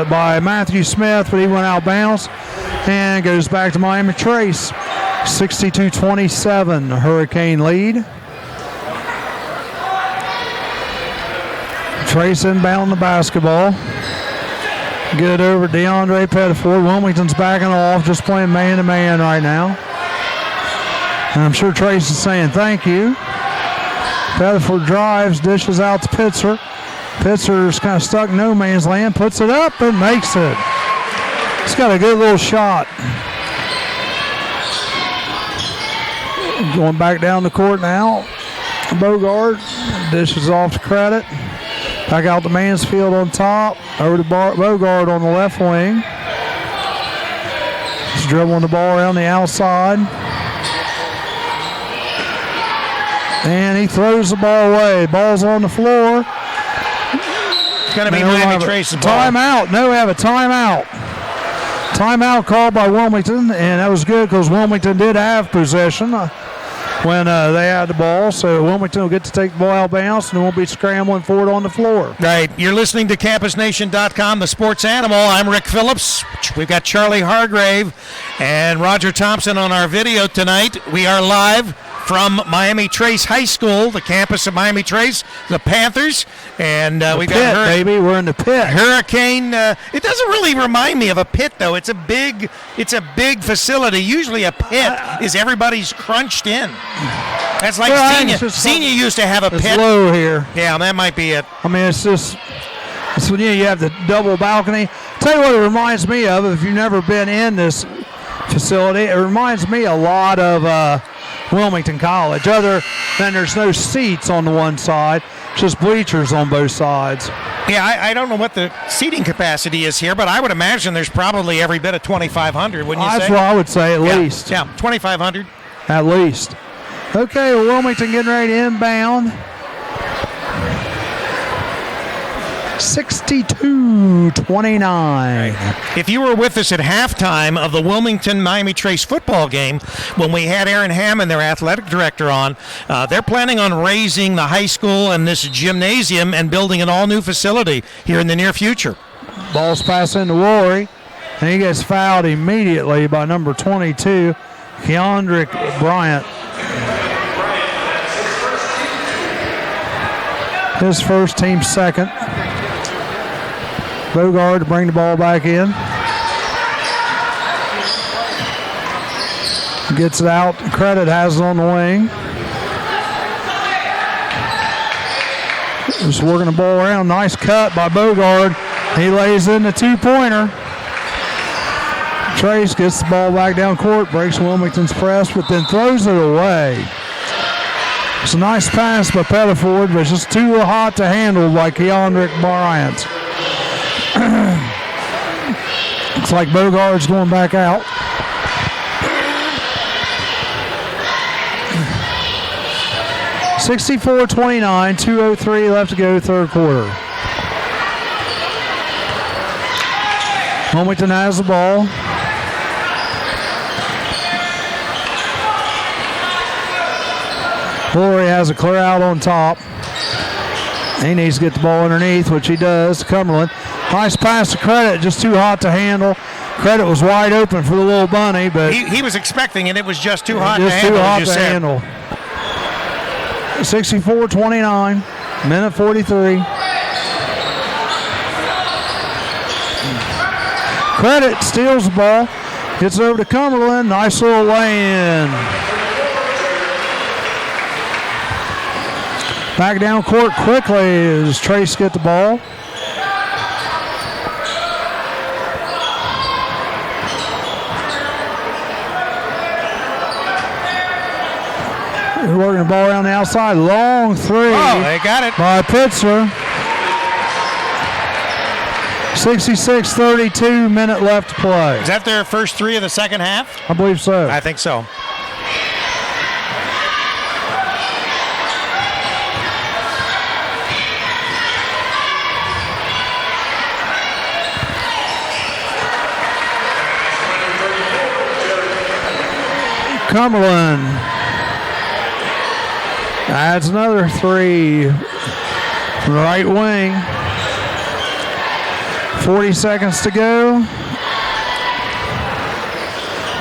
by Matthew Smith, but he went out of bounds and goes back to Miami Trace. 62-27, Hurricane lead. Trace inbound the basketball. Good over DeAndre Pettiford. Wilmington's backing off, just playing man-to-man right now. And I'm sure Trace is saying thank you. Pettiford drives, dishes out to Pitzer. Pitzer's kind of stuck in no man's land, puts it up and makes it. He's got a good little shot. Going back down the court now. Bogard dishes off to Credit. Back out to Mansfield on top. Over to Bogard on the left wing. He's dribbling the ball around the outside. And he throws the ball away. Ball's on the floor. It's going to be Miami Trace's ball. Timeout. No, we have a timeout. Timeout called by Wilmington, and that was good because Wilmington did have possession when they had the ball. So Wilmington will get to take the ball out of bounds, and they won't be scrambling for it on the floor. Right. You're listening to CampusNation.com, the sports animal. I'm Rick Phillips. We've got Charlie Hargrave and Roger Thompson on our video tonight. We are live from Miami Trace High School, the campus of Miami Trace, the Panthers, and we got baby. We're in the pit. Hurricane. It doesn't really remind me of a pit, though. It's a big facility. Usually, a pit is everybody's crunched in. That's like Senior used to have a pit. It's low here. Yeah, that might be it. I mean, it's when you have the double balcony. Tell you what it reminds me of. If you've never been in this facility, it reminds me a lot of Wilmington College, other than there's no seats on the one side, just bleachers on both sides. Yeah, I don't know what the seating capacity is here, but I would imagine there's probably every bit of 2,500, wouldn't you say? That's what I would say, at least. Yeah, 2,500. At least. Okay, well, Wilmington getting ready to inbound. 62-29. If you were with us at halftime of the Wilmington-Miami Trace football game, when we had Aaron Hammond, their athletic director, on, they're planning on raising the high school and this gymnasium and building an all-new facility here in the near future. Ball's passed into Rory, and he gets fouled immediately by number 22, Keandrick Bryant. His first, team second. Bogard to bring the ball back in. Gets it out. Credit has it on the wing. Just working the ball around. Nice cut by Bogard. He lays in the two-pointer. Trace gets the ball back down court, breaks Wilmington's press, but then throws it away. It's a nice pass by Pettiford, but it's just too hot to handle by Keandrick Bryant. Looks like Bogard's going back out. (64-29), 2:03 left to go, third quarter. Wilmington has the ball. Rory has a clear out on top. He needs to get the ball underneath, which he does. Cumberland. Nice pass to Credit, just too hot to handle. Credit was wide open for the little bunny, but he was expecting it. It was just too hot to just handle. Too hot to handle. 64-29, minute 43. Credit steals the ball, gets it over to Cumberland. Nice little lay-in. Back down court quickly as Trace get the ball. They're working the ball around the outside. Long three. Oh, they got it. By Pitzer. 66-32, minute left to play. Is that their first three of the second half? I believe so. I think so. Cumberland adds another three from the right wing. 40 seconds to go.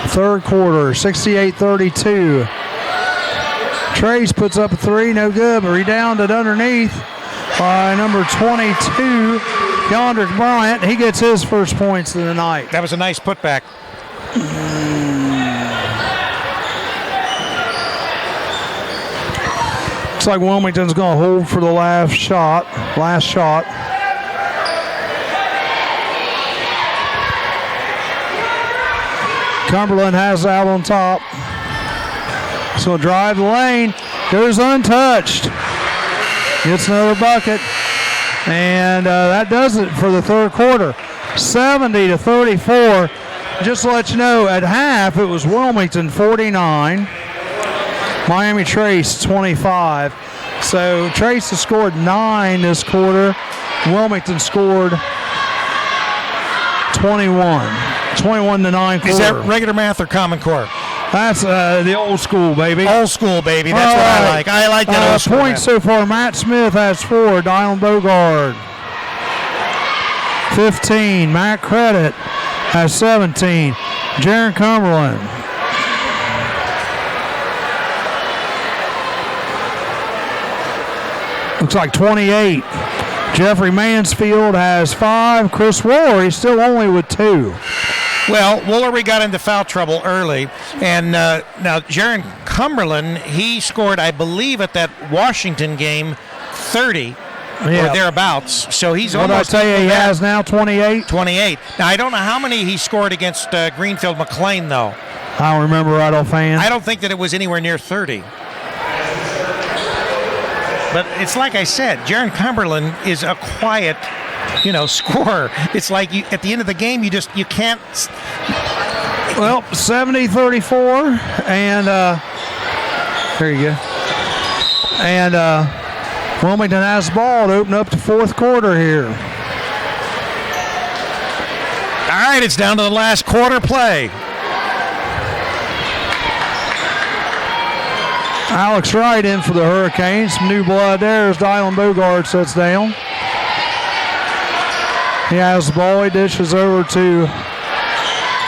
Third quarter, 68-32. Trace puts up a three, no good, but rebounded underneath by number 22, Yondrick Bryant. He gets his first points of the night. That was a nice putback. Looks like Wilmington's going to hold for the last shot. Cumberland has out on top. So drive the lane. Goes untouched. Gets another bucket. And that does it for the third quarter. 70-34. Just to let you know, at half it was Wilmington 49. Miami Trace 25. So Trace has scored 9 this quarter. Wilmington scored 21. 21-9 quarter. Is that regular math or Common Core? That's the old school, baby. Old school, baby. That's what I like. I like that old school. Points so far. Matt Smith has 4. Dylan Bogard 15. Matt Credit has 17. Jaron Cumberland. Looks like 28. Jeffrey Mansfield has 5. Chris Woolery still only with 2. Well, Woolery got into foul trouble early, and now Jaron Cumberland, he scored, I believe, at that Washington game, 30 or thereabouts. So he's almost. What I tell you, he has now 28. 28. Now I don't know how many he scored against Greenfield McLean, though. I don't remember right offhand. I don't think that it was anywhere near 30. But it's like I said, Jaron Cumberland is a quiet, scorer. It's like at the end of the game, you can't. Well, 70-34, and there you go. And Wilmington has the ball to open up the fourth quarter here. All right, it's down to the last quarter play. Alex Wright in for the Hurricanes. Some new blood there as Dylan Bogard sits down. He has the ball. He dishes over to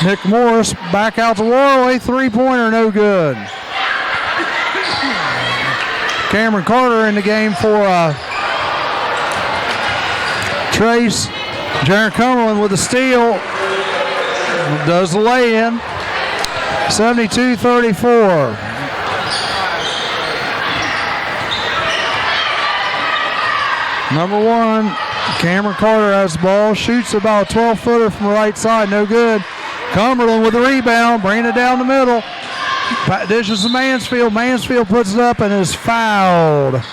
Nick Morris. Back out to Worley. Three-pointer, no good. Cameron Carter in the game for Trace. Jaron Cumberland with a steal. Does the lay-in. 72-34. Number 1, Cameron Carter has the ball, shoots about a 12-footer from the right side, no good. Cumberland with the rebound, bringing it down the middle. Dishes to Mansfield. Mansfield puts it up and is fouled.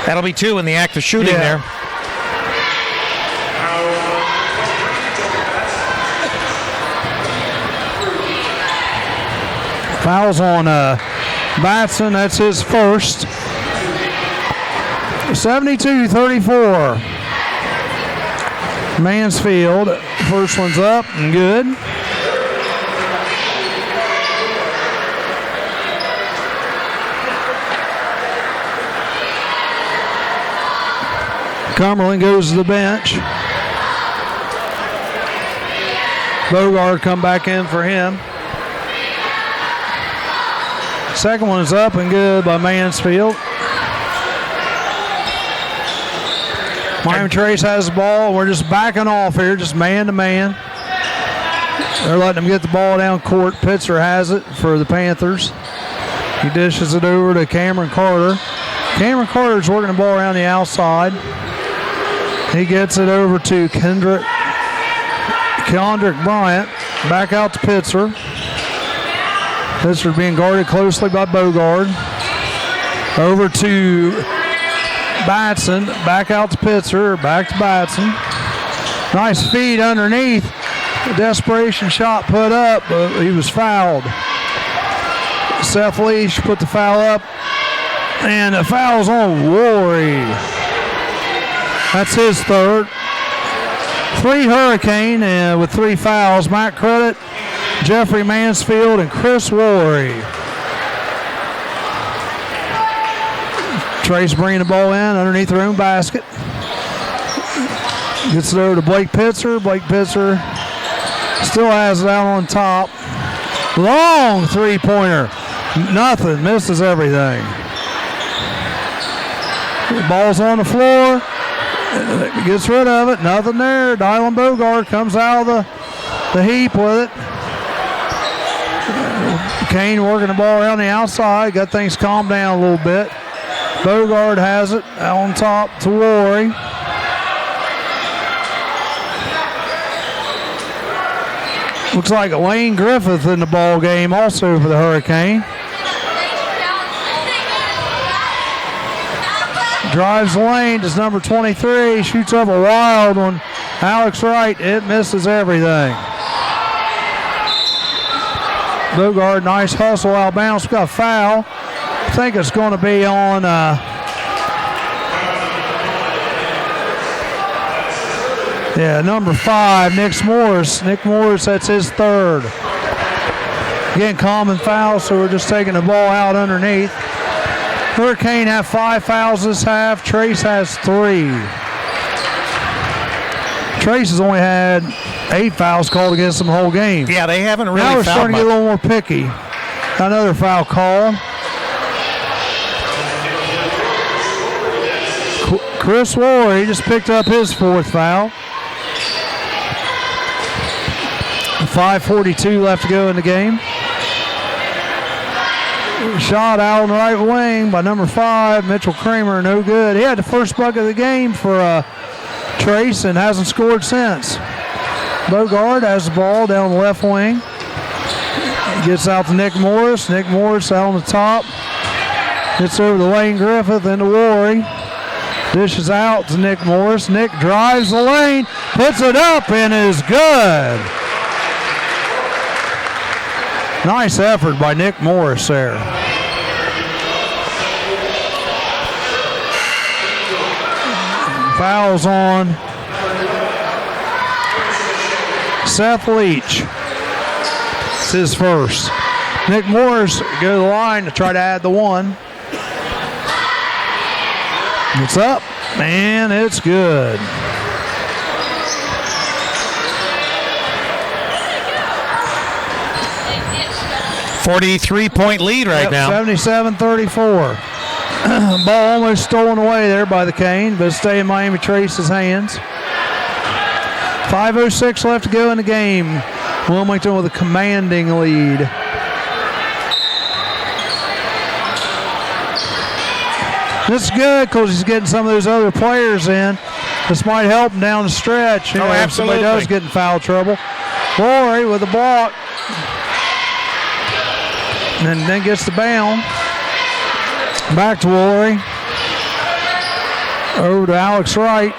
That'll be 2 in the act of shooting there. Fouls on Batson, that's his first. 72-34. Mansfield, first one's up and good. Cumberland goes to the bench. Bogard come back in for him. Second one is up and good by Mansfield. Miami Trace has the ball. We're just backing off here, just man to man. They're letting him get the ball down court. Pitzer has it for the Panthers. He dishes it over to Cameron Carter. Cameron Carter's working the ball around the outside. He gets it over to Kendrick Bryant. Back out to Pitzer. Pitzer being guarded closely by Bogard. Over to Batson. Back out to Pitzer. Back to Batson. Nice feed underneath. A desperation shot put up, but he was fouled. Seth Leach put the foul up. And the foul's on Rory. That's his third. 3 Hurricane with 3 fouls. Matt Credit, Jeffrey Mansfield, and Chris Rory. Trace bringing the ball in underneath their own basket. Gets it over to Blake Pitzer. Blake Pitzer still has it out on top. Long three-pointer. Nothing. Misses everything. The ball's on the floor. Gets rid of it. Nothing there. Dylan Bogard comes out of the heap with it. Kane working the ball around the outside. Got things calmed down a little bit. Bogard has it out on top to Rory. Looks like Lane Griffith in the ball game also for the Hurricane. Drives the lane, does number 23, shoots up a wild one. Alex Wright, it misses everything. Bogard, nice hustle out of bounds, got a foul. I think it's going to be on number 5, Nick Morris. Nick Morris, that's his third. Again, common foul, so we're just taking the ball out underneath. Hurricane have 5 fouls this half. Trace has 3. Trace has only had 8 fouls called against them the whole game. Yeah, they haven't really now we're fouled starting to get a little more picky. Another foul call. Chris Rory, he just picked up his 4th foul. 5:42 left to go in the game. Shot out on the right wing by number 5, Mitchell Kramer, no good. He had the first bucket of the game for Trace and hasn't scored since. Bogard has the ball down the left wing. Gets out to Nick Morris. Nick Morris out on the top. Gets over to Lane Griffith into Rory. Dishes out to Nick Morris. Nick drives the lane, puts it up, and is good. Nice effort by Nick Morris there. Fouls on Seth Leach. It's his first. Nick Morris go to the line to try to add the 1. It's up, and it's good. .43 lead right now. 77-34. Ball almost stolen away there by the Cane, but stay in Miami Trace's hands. 5:06 left to go in the game. Wilmington with a commanding lead. This is good because he's getting some of those other players in. This might help him down the stretch. Absolutely. If somebody does get in foul trouble. Rory with the block. And then gets the bound. Back to Rory. Over to Alex Wright.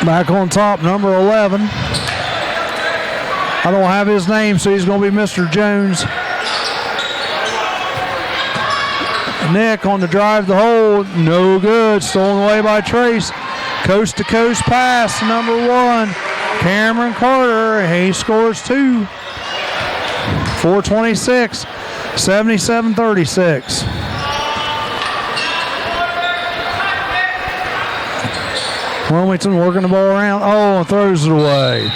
Back on top, number 11. I don't have his name, so he's going to be Mr. Jones. Nick on the drive to the hole. No good. Stolen away by Trace. Coast to coast pass, number 1. Cameron Carter. He scores 2. 4:26. 77-36. Wilmington working the ball around. Oh, and throws it away.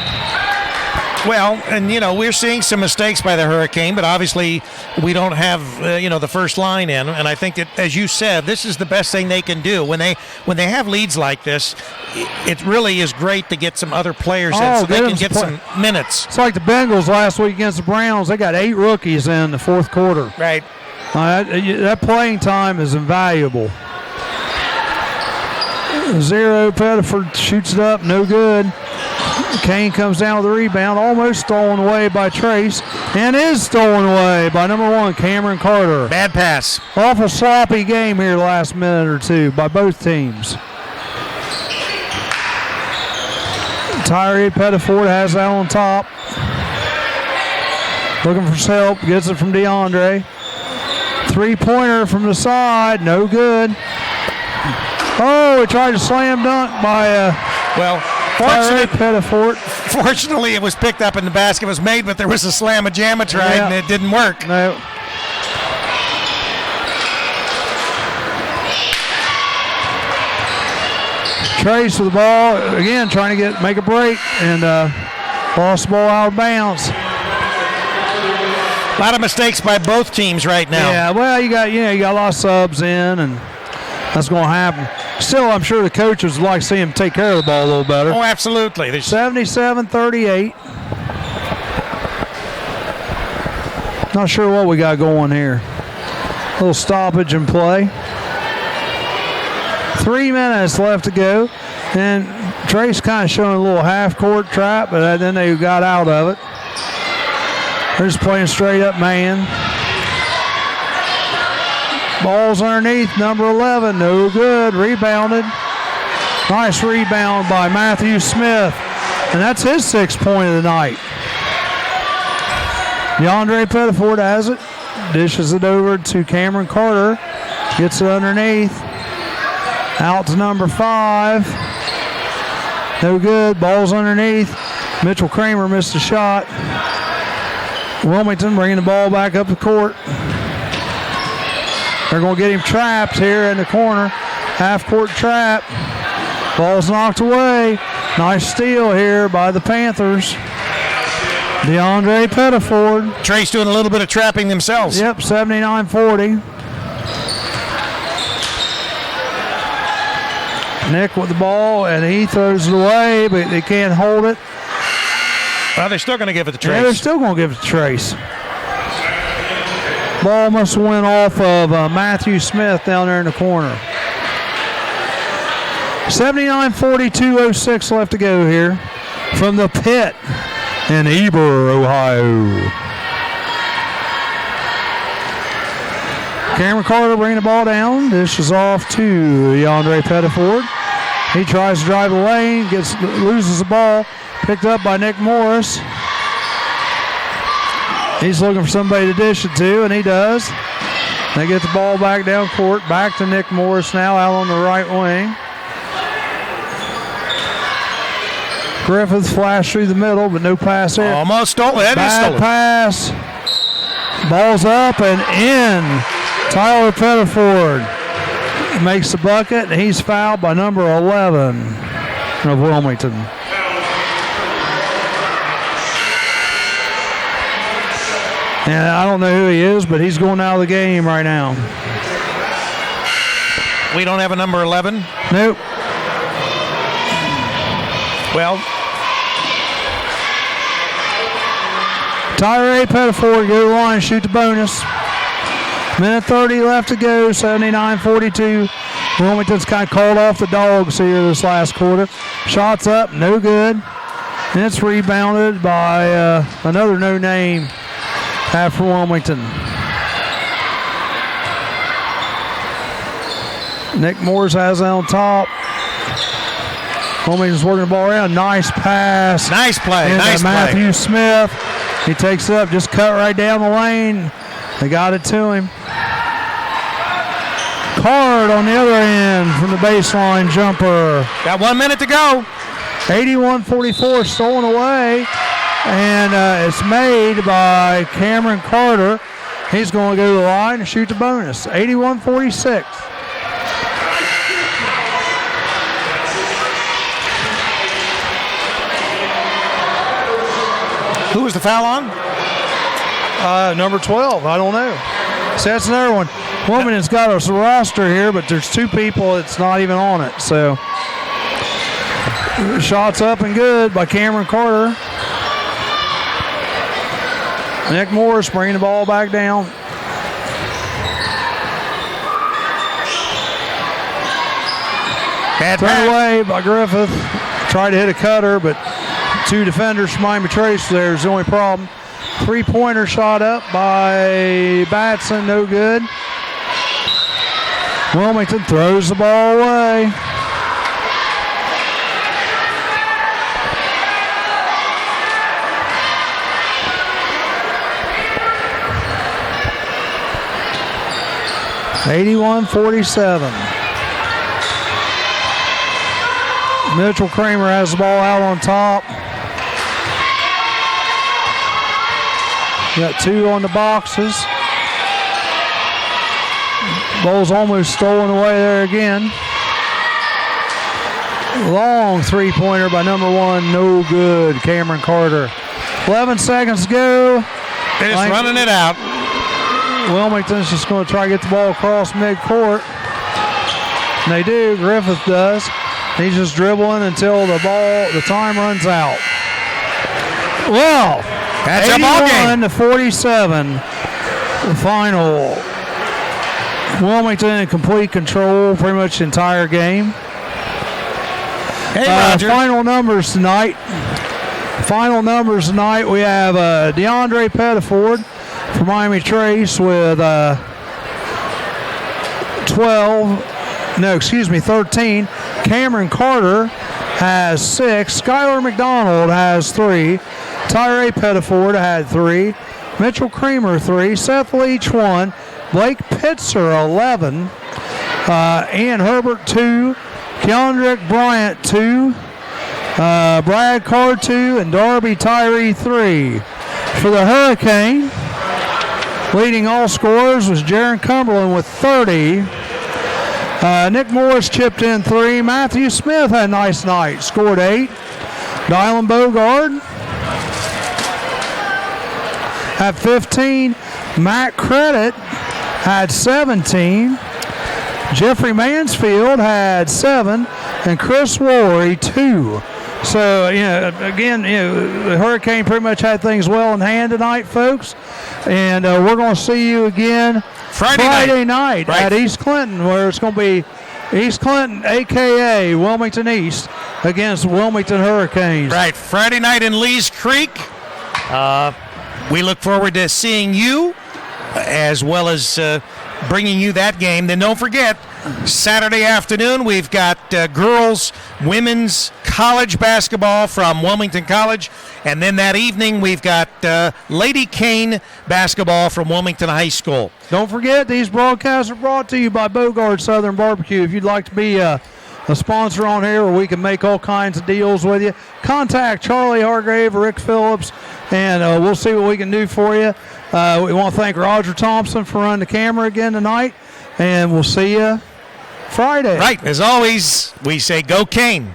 Well, and we're seeing some mistakes by the Hurricane, but obviously we don't have the first line in, and I think that, as you said, this is the best thing they can do when they have leads like this. It really is great to get some other players in so they can get some minutes. It's like the Bengals last week against the Browns. They got 8 rookies in the fourth quarter. Right. That playing time is invaluable. 0, Pettiford shoots it up, no good. Kane comes down with a rebound, almost stolen away by Trace, and is stolen away by number 1, Cameron Carter. Bad pass. Awful sloppy game here the last minute or two by both teams. Tyree Pettiford has that on top. Looking for help, gets it from DeAndre. 3-pointer from the side, no good. Oh, he tried to slam dunk by Fortunately, it was picked up and the basket was made, but there was a slam-a-jam-a try and it didn't work. No. Trace with the ball, again, trying to make a break, and lost the ball out of bounds. A lot of mistakes by both teams right now. Yeah, well, you got a lot of subs in, and that's going to happen. Still, I'm sure the coaches would like to see him take care of the ball a little better. Oh, absolutely. 77-38. Not sure what we got going here. A little stoppage in play. 3 minutes left to go. And Trace kind of showing a little half-court trap, but then they got out of it. They're just playing straight up man. Ball's underneath, number 11, no good, rebounded. Nice rebound by Matthew Smith, and that's his 6th point of the night. DeAndre Pettiford has it, dishes it over to Cameron Carter, gets it underneath, out to number 5, no good, ball's underneath. Mitchell Kramer missed a shot. Wilmington bringing the ball back up the court. They're going to get him trapped here in the corner. Half-court trap. Ball's knocked away. Nice steal here by the Panthers. DeAndre Pettiford. Trace doing a little bit of trapping themselves. Yep, 79-40. Nick with the ball, and he throws it away, but they can't hold it. Well, they're still going to give it to Trace. Yeah, they're still going to give it to Trace. Ball must have went off of Matthew Smith down there in the corner. 79-42, 06 left to go here from the pit in Eber, Ohio. Cameron Carter bringing the ball down. This is off to DeAndre Pettiford. He tries to drive the lane, loses the ball, picked up by Nick Morris. He's looking for somebody to dish it to, and he does. They get the ball back down court, back to Nick Morris now out on the right wing. Griffith flashed through the middle, but no pass there. Almost stole it. Bad pass. Ball's up and in. Tyler Pettiford makes the bucket, and he's fouled by number 11 of Wilmington. And I don't know who he is, but he's going out of the game right now. We don't have a number 11? Nope. Well, Tyree Pettiford, go to the line, shoot the bonus. Minute 30 left to go, 79-42. Wilmington's kind of called off the dogs here this last quarter. Shots up, no good. And it's rebounded by another no-name after Wilmington. Nick Morris has it on top. Wilmington's working the ball around. Nice pass. Nice play. Nice Matthew play. Smith. He takes it up, just cut right down the lane. They got it to him. Card on the other end from the baseline jumper. Got 1 minute to go. 81-44 stolen away. And it's made by Cameron Carter. He's going to go to the line and shoot the bonus. 81-46. Who was the foul on? Number 12. I don't know. See, that's another one. Wilmington's got a roster here, but there's 2 people that's not even on it. So, shots up and good by Cameron Carter. Nick Morris bringing the ball back down. Turned away by Griffith. Tried to hit a cutter, but 2 defenders from Miami Trace there is the only problem. 3-pointer shot up by Batson, no good. Wilmington throws the ball away. (81-47). Mitchell Kramer has the ball out on top. Got 2 on the boxes. Ball's almost stolen away there again. Long 3-pointer by number 1, no good. Cameron Carter. 11 seconds to go. They're just running it out. Wilmington's just going to try to get the ball across midcourt. And they do. Griffith does. He's just dribbling until the time runs out. Well, that's 81-47. The final. Wilmington in complete control pretty much the entire game. Hey, Roger. Final numbers tonight. We have DeAndre Pettiford from Miami Trace with 13. Cameron Carter has 6. Skylar McDonald has 3. Tyree Pettiford had 3. Mitchell Kramer 3. Seth Leach 1. Blake Pitzer 11. Ian Herbert 2. Keandrick Bryant 2. Brad Carr 2. And Darby Tyree 3. For the Hurricane, leading all scorers was Jaron Cumberland with 30. Nick Morris chipped in 3. Matthew Smith had a nice night, scored 8. Dylan Bogard had 15. Matt Credit had 17. Jeffrey Mansfield had 7. And Chris Woolery 2. So, the Hurricane pretty much had things well in hand tonight, folks. And we're going to see you again Friday night at East Clinton, where it's going to be East Clinton, a.k.a. Wilmington East, against Wilmington Hurricanes. Right, Friday night in Lee's Creek. We look forward to seeing you, as well as bringing you that game. Then don't forget, Saturday afternoon, we've got girls, women's college basketball from Wilmington College. And then that evening, we've got Lady Kane basketball from Wilmington High School. Don't forget, these broadcasts are brought to you by Bogard Southern Barbecue. If you'd like to be a sponsor on here where we can make all kinds of deals with you, contact Charlie Hargrave or Rick Phillips, and we'll see what we can do for you. We want to thank Roger Thompson for running the camera again tonight, and we'll see you Friday. Right. As always, we say go Kane.